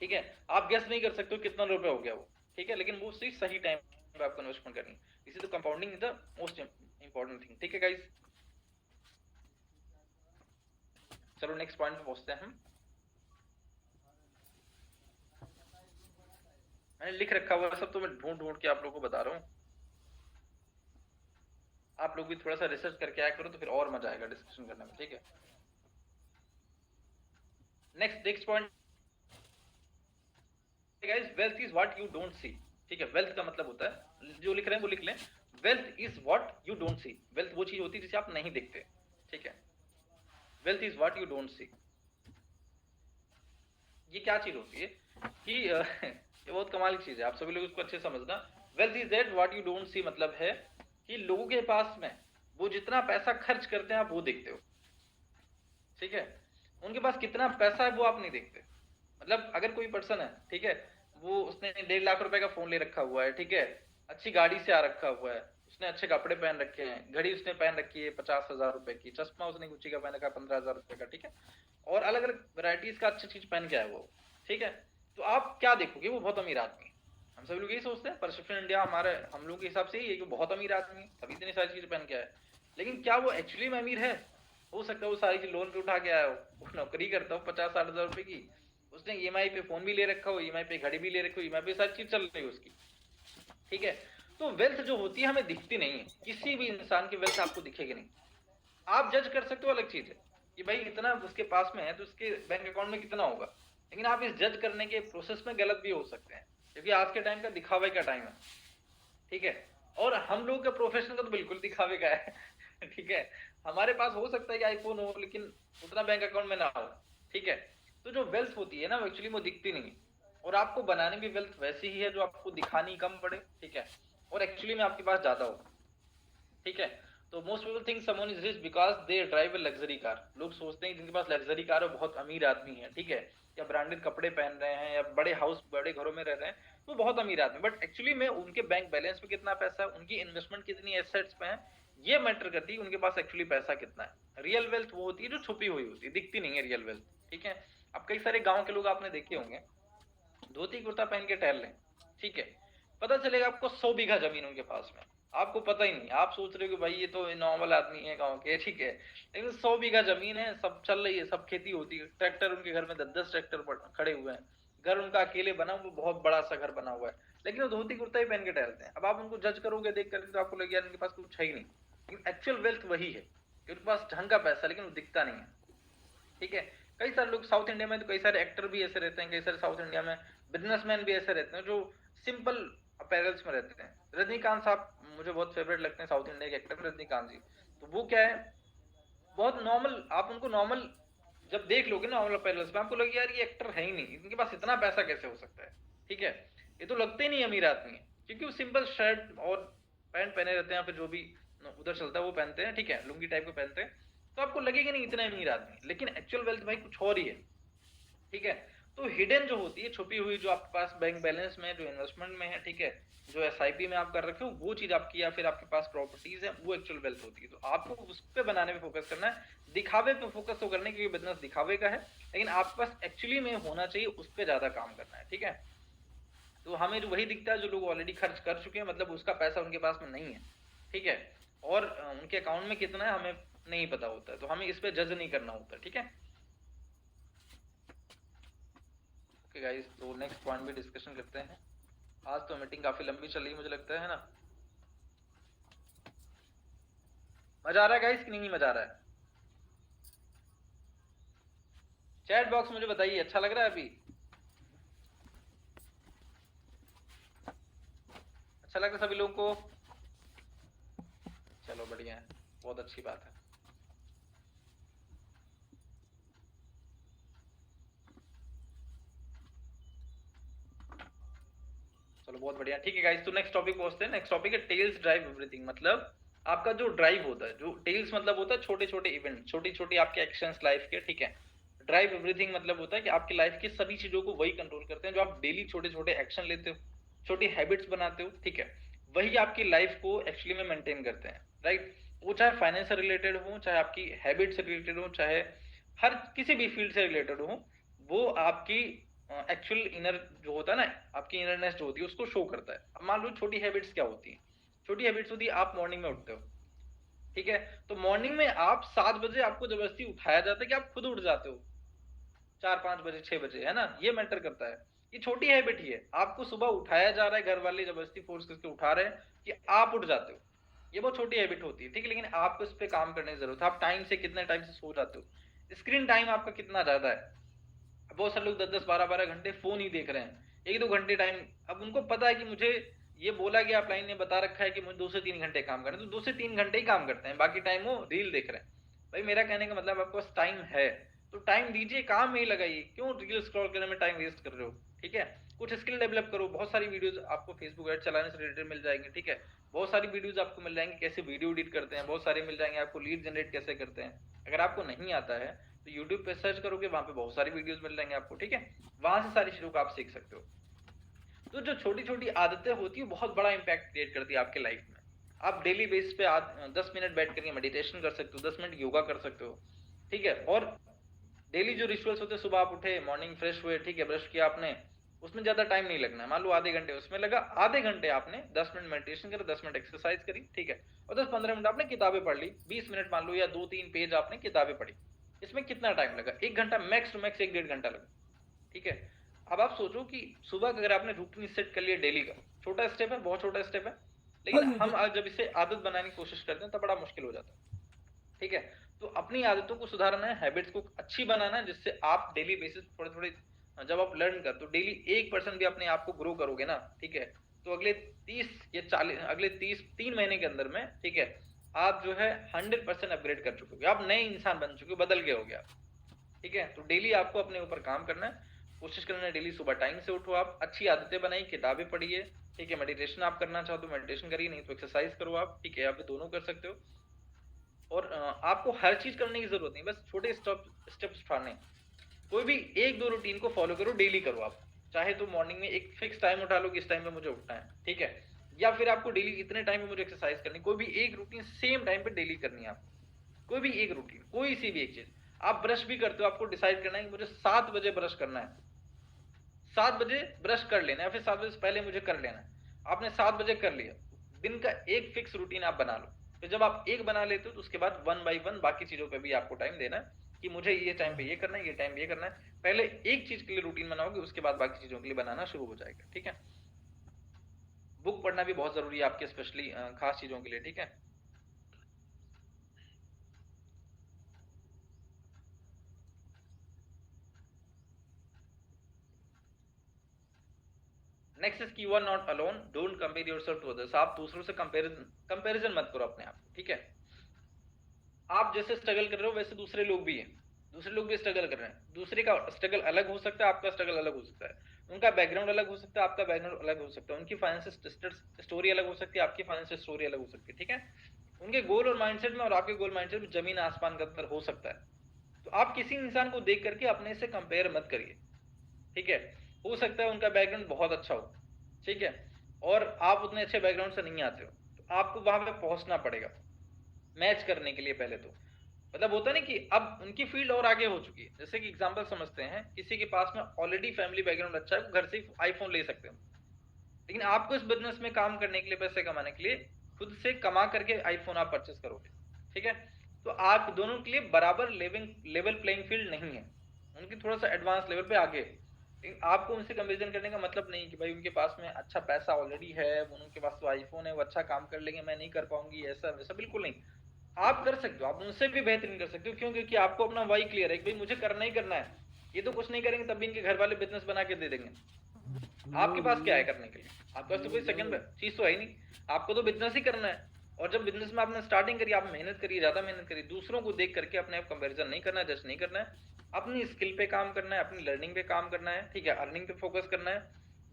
Speaker 1: ठीक है। आप गेस नहीं कर सकते हो कितना रुपए हो गया वो, ठीक है, लेकिन वो सही टाइम पे आपको इन्वेस्टमेंट करनी। इसी तो compounding is the most important thing, ठीक है गाइस। चलो नेक्स्ट पॉइंट पे पहुंचते हैं हम। मैंने लिख रखा हुआ सब, तो मैं ढूंढ ढूंढ के आप लोगों को बता रहा हूँ। आप लोग भी थोड़ा सा रिसर्च करके आया करो, तो फिर और मजा आएगा डिस्कशन करने में, ठीक है। Next point guys, wealth is what you don't see, ठीक है। वेल्थ का मतलब होता है, जो लिख रहे हैं वो लिख लें, wealth is what you don't see. Wealth वो चीज होती है जिसे आप नहीं देखते, ठीक है। Wealth is what you don't see. ये क्या चीज होती है कि ये बहुत कमाल की चीज है, आप सभी लोग इसको अच्छे समझना। Wealth is that what you don't see, मतलब है कि लोगों के पास में वो जितना पैसा खर्च करते हैं आप वो देखते हो, ठीक है। उनके पास कितना पैसा है वो आप नहीं देखते। मतलब अगर कोई पर्सन है, ठीक है, वो उसने 1.5 लाख रुपए का फोन ले रखा हुआ है, ठीक है, अच्छी गाड़ी से आ रखा हुआ है, उसने अच्छे कपड़े पहन रखे हैं, घड़ी उसने पहन रखी है 50,000 रुपए की, चश्मा उसने गुच्ची का पहन रखा है 15,000 रुपए का, ठीक है, और अलग अलग वेराइटीज का अच्छी चीज पहन के आया वो, ठीक है। तो आप क्या देखोगे? वो बहुत अमीर आदमी। हम सभी लोग यही सोचते हैं, परसेप्शन इंडिया हमारे, हम लोग के हिसाब से यही है कि बहुत अमीर आदमी तभी इतनी सारी चीज पहन के आया है। लेकिन क्या वो एक्चुअली में अमीर है? हो सकता है वो सारी चीज लोन पे उठा के आया हो, वो नौकरी करता हो 50-60 हजार रुपए की, उसने ईएमआई पे फोन भी ले रखा हो, ईएमआई पे घड़ी भी ले रखी हो, ईएमआई पे सारी चीज चल रही है उसकी, ठीक है। तो वेल्थ जो होती है हमें दिखती नहीं है, किसी भी इंसान की वेल्थ आपको दिखेगी नहीं। आप जज कर सकते हो, अलग चीज है कि भाई इतना उसके पास में है तो उसके बैंक अकाउंट में कितना होगा, लेकिन आप इस जज करने के प्रोसेस में गलत भी हो सकते हैं, क्योंकि आज के टाइम का दिखावे का टाइम है, ठीक है। और हम लोग का प्रोफेशन का तो बिल्कुल दिखावे का है ठीक है। हमारे पास हो सकता है कि आईफोन हो, लेकिन उतना बैंक अकाउंट में ना हो, ठीक है। तो जो वेल्थ होती है ना वो एक्चुअली वो दिखती नहीं, और आपको बनाने भी वेल्थ वैसी ही है जो आपको दिखानी कम पड़े, ठीक है, और एक्चुअली में आपके पास ज्यादा हो, ठीक है। तो most people think someone is rich because they drive a luxury car. लोग सोचते हैं जिनके पास लग्जरी कार है बहुत अमीर आदमी है, ठीक है, या ब्रांडेड कपड़े पहन रहे हैं या बड़े हाउस बड़े घरों में रह रहे हैं, वो बहुत अमीर आदमी। बट एक्चुअली में उनके बैंक बैलेंस में कितना पैसा है, उनकी इन्वेस्टमेंट कितनी एसेट्स पे है, ये मैटर करती है उनके पास एक्चुअली पैसा कितना है। रियल वेल्थ वो होती है जो छुपी हुई होती है, दिखती नहीं है रियल वेल्थ, ठीक है। अब कई सारे गाँव के लोग आपने देखे होंगे धोती कुर्ता पहन के टहल रहे हैं, ठीक है, पता चलेगा आपको 100 बीघा जमीन उनके पास में, आपको पता ही नहीं, आप सोच रहे हो कि भाई ये तो नॉर्मल आदमी है गांव के, ठीक है, लेकिन 100 बीघा जमीन है, सब चल रही है, सब खेती होती है, ट्रैक्टर उनके घर में 10-10 ट्रैक्टर खड़े हुए हैं, घर उनका अकेले बना हुआ बहुत बड़ा सा घर बना हुआ है, लेकिन वो धोती कुर्ता ही पहन के टहलते हैं। अब आप उनको जज करोगे देख कर तो आपको लगेगा इनके पास कुछ है ही नहीं, लेकिन एक्चुअल वेल्थ वही है, उनके पास ढंग का पैसा लेकिन वो दिखता नहीं है, ठीक है। कई सारे लोग साउथ इंडिया में तो कई सारे एक्टर भी ऐसे रहते हैं, कई सारे साउथ इंडिया में बिजनेसमैन भी ऐसे रहते हैं जो सिंपल अपैरल्स में रहते हैं। रजनीकांत साहब मुझे बहुत फेवरेट लगते हैं, साउथ इंडिया के एक्टर रजनीकांत जी। तो वो क्या है, बहुत नॉर्मल, आप उनको नॉर्मल जब देख लोगे नॉर्मल अपैरल्स में आपको लगेगा यार ये एक्टर है ही नहीं, इनके पास इतना पैसा कैसे हो सकता है, ठीक है, ये तो लगते ही नहीं अमीर आदमी है, क्योंकि वो सिंपल शर्ट और पैंट पहने रहते हैं, फिर जो भी उधर चलता है वो पहनते हैं, ठीक है, लुंगी टाइप को पहनते हैं, तो आपको लगेगा नहीं इतना अमीर आदमी, लेकिन एक्चुअल वेल्थ भाई कुछ और ही है, ठीक है। तो हिडन जो होती है, छुपी हुई, जो आपके पास बैंक बैलेंस में, जो इन्वेस्टमेंट में है, ठीक है, जो एसआईपी में आप कर रखे हो वो चीज आपकी, या फिर आपके पास प्रॉपर्टीज है, वो एक्चुअल वेल्थ होती है। तो आपको उस पे बनाने पे फोकस करना है, दिखावे पे फोकस तो करने, क्योंकि बिजनेस दिखावे का है, लेकिन आपके पास एक्चुअली में होना चाहिए उस पर ज्यादा काम करना है, ठीक है। तो हमें जो वही दिखता है जो लोग ऑलरेडी खर्च कर चुके हैं, मतलब उसका पैसा उनके पास में नहीं है, ठीक है, और उनके अकाउंट में कितना है हमें नहीं पता होता है, तो हमें इस पे जज नहीं करना होता, ठीक है। ओके गाइस, तो नेक्स्ट पॉइंट भी डिस्कशन करते हैं। आज तो मीटिंग काफी लंबी चल रही है मुझे लगता है ना। मजा आ रहा है गाइस कि नहीं मजा आ रहा है? चैट बॉक्स मुझे बताइए, अच्छा लग रहा है अभी? अच्छा लग रहा है सभी लोगों को? चलो बढ़िया है, बहुत अच्छी बात है। चलो बहुत बढ़िया, ठीक है गाइस, तो नेक्स्ट टॉपिक पहुंचते हैं। नेक्स्ट टॉपिक है टेल्स ड्राइव एवरीथिंग। मतलब आपका जो ड्राइव होता है, जो टेल्स मतलब होता है छोटे छोटे इवेंट, छोटी छोटी आपके एक्शंस लाइफ के, ठीक है। ड्राइव एवरीथिंग मतलब होता है कि आपकी लाइफ की सभी चीजों को वही कंट्रोल करते हैं, जो आप डेली छोटे छोटे एक्शन लेते हो, छोटी हैबिट्स बनाते हो, ठीक है, वही आपकी लाइफ को एक्चुअली में मेंटेन करते हैं, राइट। वो चाहे फाइनेंस से रिलेटेड हो, चाहे आपकी हैबिट से रिलेटेड हो, चाहे हर किसी भी फील्ड से रिलेटेड हो, वो आपकी एक्चुअल इनर जो होता है ना, आपकी इनरनेस जो होती है उसको शो करता है। अब मान लो छोटी हैबिट्स क्या होती है, छोटी हैबिट्स होती है आप मॉर्निंग में उठते हो, ठीक है, तो मॉर्निंग में आप 7 बजे आपको जबरदस्ती उठाया जाता है कि आप खुद उठ जाते हो 4-5 बजे 6 बजे, है ना, ये मैटर करता है। ये छोटी हैबिट ही है, आपको सुबह उठाया जा रहा है, घर वाले जबरदस्ती फोर्स करके उठा रहे हैं कि आप उठ जाते हो, ये बहुत छोटी हैबिट होती है, ठीक है, लेकिन आपको इस पे काम करने की जरूरत है। आप टाइम से कितने टाइम से सो जाते हो, स्क्रीन टाइम आपका कितना ज्यादा है। बहुत सारे लोग 10-10 12-12 घंटे फोन ही देख रहे हैं, 1-2 घंटे टाइम, अब उनको पता है कि मुझे ये बोला गया, अपलाइन ने बता रखा है कि मुझे 2 से 3 घंटे काम करना है, तो 2 से 3 घंटे ही काम करते हैं, बाकी टाइम वो रील देख रहे हैं। भाई मेरा कहने का मतलब आपके पास टाइम है तो टाइम दीजिए, काम में ही लगाइए, क्यों रील स्क्रॉल करने में टाइम वेस्ट कर रहे हो, ठीक है। कुछ स्किल डेवलप करो, बहुत सारी वीडियोस आपको फेसबुक ऐड चलाने से रिलेटेड मिल जाएंगे, ठीक है, बहुत सारी वीडियोस आपको मिल जाएंगे कैसे वीडियो एडिट करते हैं, बहुत सारे मिल जाएंगे आपको लीड जनरेट कैसे करते हैं। अगर आपको नहीं आता है तो यूट्यूब पे सर्च करोगे, वहां पे बहुत सारी वीडियोस मिल जाएंगे आपको, ठीक है, वहां से सारी चीजों को आप सीख सकते हो। तो जो छोटी छोटी आदतें होती है बहुत बड़ा इंपैक्ट क्रिएट करती है आपके लाइफ में। आप डेली बेसिस पे 10 मिनट बैठ करके मेडिटेशन कर सकते हो, 10 मिनट योगा कर सकते हो, ठीक है, और डेली जो रिचुअल्स होते हैं, सुबह आप उठे, मॉर्निंग फ्रेश हुए, ठीक है, ब्रश किया आपने, उसमें ज्यादा टाइम नहीं लगना है, मान लो आधे घंटे उसमें लगा, आधे घंटे आपने 10 मिनट मेडिटेशन करा, 10 मिनट एक्सरसाइज करी, ठीक है, और 10-15 मिनट आपने किताबें पढ़ ली, 20 मिनट मान लो या 2-3 पेज आपने किताबें पढ़ी, इसमें कितना टाइम लगा, 1 घंटा, मैक्स टू मैक्स 1-1.5 घंटा लगा, ठीक है। अब आप सोचो कि सुबह अगर आपने रूटीन सेट कर लिया डेली का, छोटा स्टेप है, बहुत छोटा स्टेप है, लेकिन हम आज जब इसे आदत बनाने की कोशिश करते हैं तब बड़ा मुश्किल हो जाता है, ठीक है। तो अपनी आदतों को सुधारना है, हैबिट्स को अच्छी बनाना है, जिससे आप डेली बेसिस थोड़े थोड़े, जब आप लर्न कर तो डेली 1% भी अपने आप को ग्रो करोगे ना, ठीक है, तो अगले 30 या 40, अगले 3 महीने के अंदर में, ठीक है, आप जो है 100% अपग्रेड कर चुके हो, आप नए इंसान बन चुके हो, बदल गए हो गया, ठीक है। तो डेली आपको अपने ऊपर काम करना है, कोशिश करना डेली सुबह टाइम से उठो, आप अच्छी आदतें बनाई, किताबें पढ़िए, ठीक है। मेडिटेशन आप करना चाहो तो मेडिटेशन करिए, नहीं तो एक्सरसाइज करो आप, ठीक है, आप दोनों कर सकते हो। और आपको हर चीज करने की जरूरत नहीं, बस छोटे स्टेप्स उठाने। कोई भी एक दो रूटीन को फॉलो करो, डेली करो आप। चाहे तो मॉर्निंग में एक फिक्स टाइम उठा लो कि इस टाइम पे मुझे उठना है, ठीक है। या फिर आपको डेली इतने टाइम पे मुझे एक्सरसाइज करनी, कोई भी एक रूटीन सेम टाइम पे डेली करनी है आपको। कोई भी एक रूटीन, कोई सी भी एक चीज। आप ब्रश भी करते हो, आपको डिसाइड करना है कि मुझे 7 बजे ब्रश करना है, 7 बजे ब्रश कर लेना है, फिर 7 बजे से पहले मुझे कर लेना है। आपने 7 बजे कर लिया, दिन का एक फिक्स रूटीन आप बना लो। फिर जब आप एक बना लेते हो तो उसके बाद 1 बाई 1 बाकी चीजों पे भी आपको टाइम देना है कि मुझे ये टाइम पे ये करना है, ये टाइम पे ये करना है। पहले एक चीज के लिए रूटीन बनाओगे, उसके बाद बाकी चीजों के लिए बनाना शुरू हो जाएगा, ठीक है। बुक पढ़ना भी बहुत जरूरी है आपके, स्पेशली खास चीजों के लिए, ठीक है। Next is you are not alone, don't compare yourself to others. आप दूसरों से कंपैरिजन मत करो अपने आप को, ठीक है। आप जैसे स्ट्रगल कर रहे हो वैसे दूसरे लोग भी हैं, दूसरे लोग भी स्ट्रगल कर रहे हैं। दूसरे का स्ट्रगल अलग हो सकता है, आपका स्ट्रगल अलग हो सकता है। उनका बैकग्राउंड अलग हो सकता है, आपका बैकग्राउंड अलग हो सकता है। उनकी फाइनेंशियल स्टोरी अलग हो सकती है, आपकी फाइनेंशियल स्टोरी अलग हो सकती है, ठीक है। उनके गोल और माइंडसेट में और आपके गोल माइंडसेट में जमीन आसमान का अंतर हो सकता है। तो आप किसी इंसान को देख करके अपने से कंपेयर मत करिए, ठीक है। हो सकता है उनका बैकग्राउंड बहुत अच्छा हो, ठीक है, और आप उतने अच्छे बैकग्राउंड से नहीं आते हो, तो आपको वहां पे पहुंचना पड़ेगा मैच करने के लिए पहले तो। मतलब होता नहीं कि अब उनकी फील्ड और आगे हो चुकी है। जैसे कि एग्जांपल समझते हैं, किसी के पास में ऑलरेडी फैमिली बैकग्राउंड अच्छा है, वो घर से आईफोन ले सकते हैं। लेकिन आपको इस बिजनेस में काम करने के लिए, पैसे कमाने के लिए खुद से कमा करके आईफोन आप परचेस करोगे, ठीक है। तो आप दोनों के लिए बराबर लेवल प्लेइंग फील्ड नहीं है। उनकी थोड़ा सा एडवांस लेवल पे आगे है। लेकिन आपको उनसे कंपेरिजन करने का मतलब नहीं कि भाई उनके पास में अच्छा पैसा ऑलरेडी है, उनके पास तो आईफोन है, वो अच्छा काम कर लेंगे, मैं नहीं कर पाऊंगी, ऐसा वैसा बिल्कुल नहीं। आप कर सकते हो, आप उनसे भी बेहतरीन कर सकते हो। क्यों? क्योंकि आपको अपना वाई क्लियर है कि भाई मुझे करना ही करना है। ये तो कुछ नहीं करेंगे तब भी इनके घर वाले बिजनेस बना के दे देंगे। आपके पास क्या है करने के लिए? आपके पास तो कोई सेकंड चीज तो है ही नहीं। आपको तो बिजनेस ही करना है। और जब बिजनेस में आपने स्टार्टिंग करी, आप मेहनत करिए, ज्यादा मेहनत करिए। दूसरों को देख करके अपने आप कंपेरिजन नहीं करना है, जज नहीं करना है। अपनी स्किल पे काम करना है, अपनी लर्निंग पे काम करना है, ठीक है, अर्निंग पे फोकस करना है।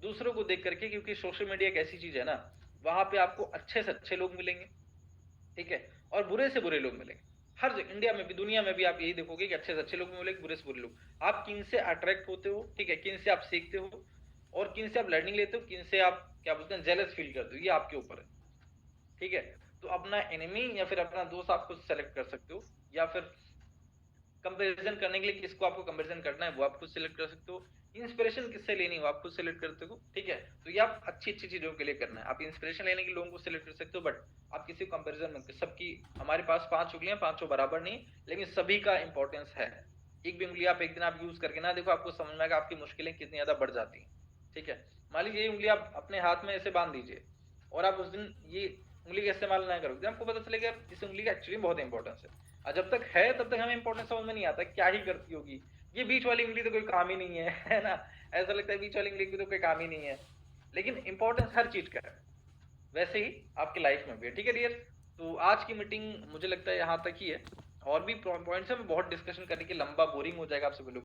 Speaker 1: दूसरों को देख करके, क्योंकि सोशल मीडिया एक ऐसी चीज है ना, वहां पे आपको अच्छे से अच्छे लोग मिलेंगे, ठीक है, और बुरे से बुरे लोग मिलेंगे। हर जगह, इंडिया में भी दुनिया में भी आप यही देखोगे कि अच्छे से अच्छे लोग भी मिलेंगे, बुरे से बुरे लोग। आप किन से अट्रैक्ट होते हो, ठीक है, किन से आप सीखते हो और किन से आप लर्निंग लेते हो, किन से आप क्या बोलते हैं जेलस फील करते हो, ये आपके ऊपर है, ठीक है। तो अपना एनिमी या फिर अपना दोस्त आप खुद सेलेक्ट कर सकते हो, या फिर कंपैरिजन करने के लिए किसको आपको कंपैरिजन करना है वो आप खुद सिलेक्ट कर सकते हो। इंस्पिरेशन किससे लेनी हो आप खुद सिलेक्ट करते हो, ठीक है। तो ये आप अच्छी अच्छी चीजों के लिए करना है। आप इंस्पिरेशन लेने के लोगों को सिलेक्ट कर सकते हो, बट आप किसी को कंपैरिजन मत कर। सबकी, हमारे पास 5 उंगलियां, पांचों बराबर नहीं, लेकिन सभी का इंपॉर्टेंस है। एक भी उंगली आप एक दिन आप यूज करके ना देखो, आपको समझ में आएगा आपकी मुश्किलें कितनी ज्यादा बढ़ जाती हैं, ठीक है। मान लीजिए ये उंगली आप अपने हाथ में ऐसे बांध दीजिए और आप उस दिन ये उंगली का इस्तेमाल ना करोगे, आपको पता चलेगा इस उंगली का एक्चुअली बहुत इंपॉर्टेंस है। और जब तक है तब तक हमें इंपॉर्टेंस समझ में नहीं आता क्या ही करती होगी। ये बीच वाली उंगली तो कोई काम ही नहीं है, है ना। ऐसा लगता है बीच वाली उंगली की तो कोई काम ही नहीं है, लेकिन इंपॉर्टेंस हर चीज का है। वैसे ही आपकी लाइफ में भी है, ठीक है डियर। तो आज की मीटिंग मुझे लगता है यहाँ तक ही है। और भी पॉइंट्स है, मैं बहुत डिस्कशन करने की, लंबा बोरिंग हो जाएगा आपसे बोलूँ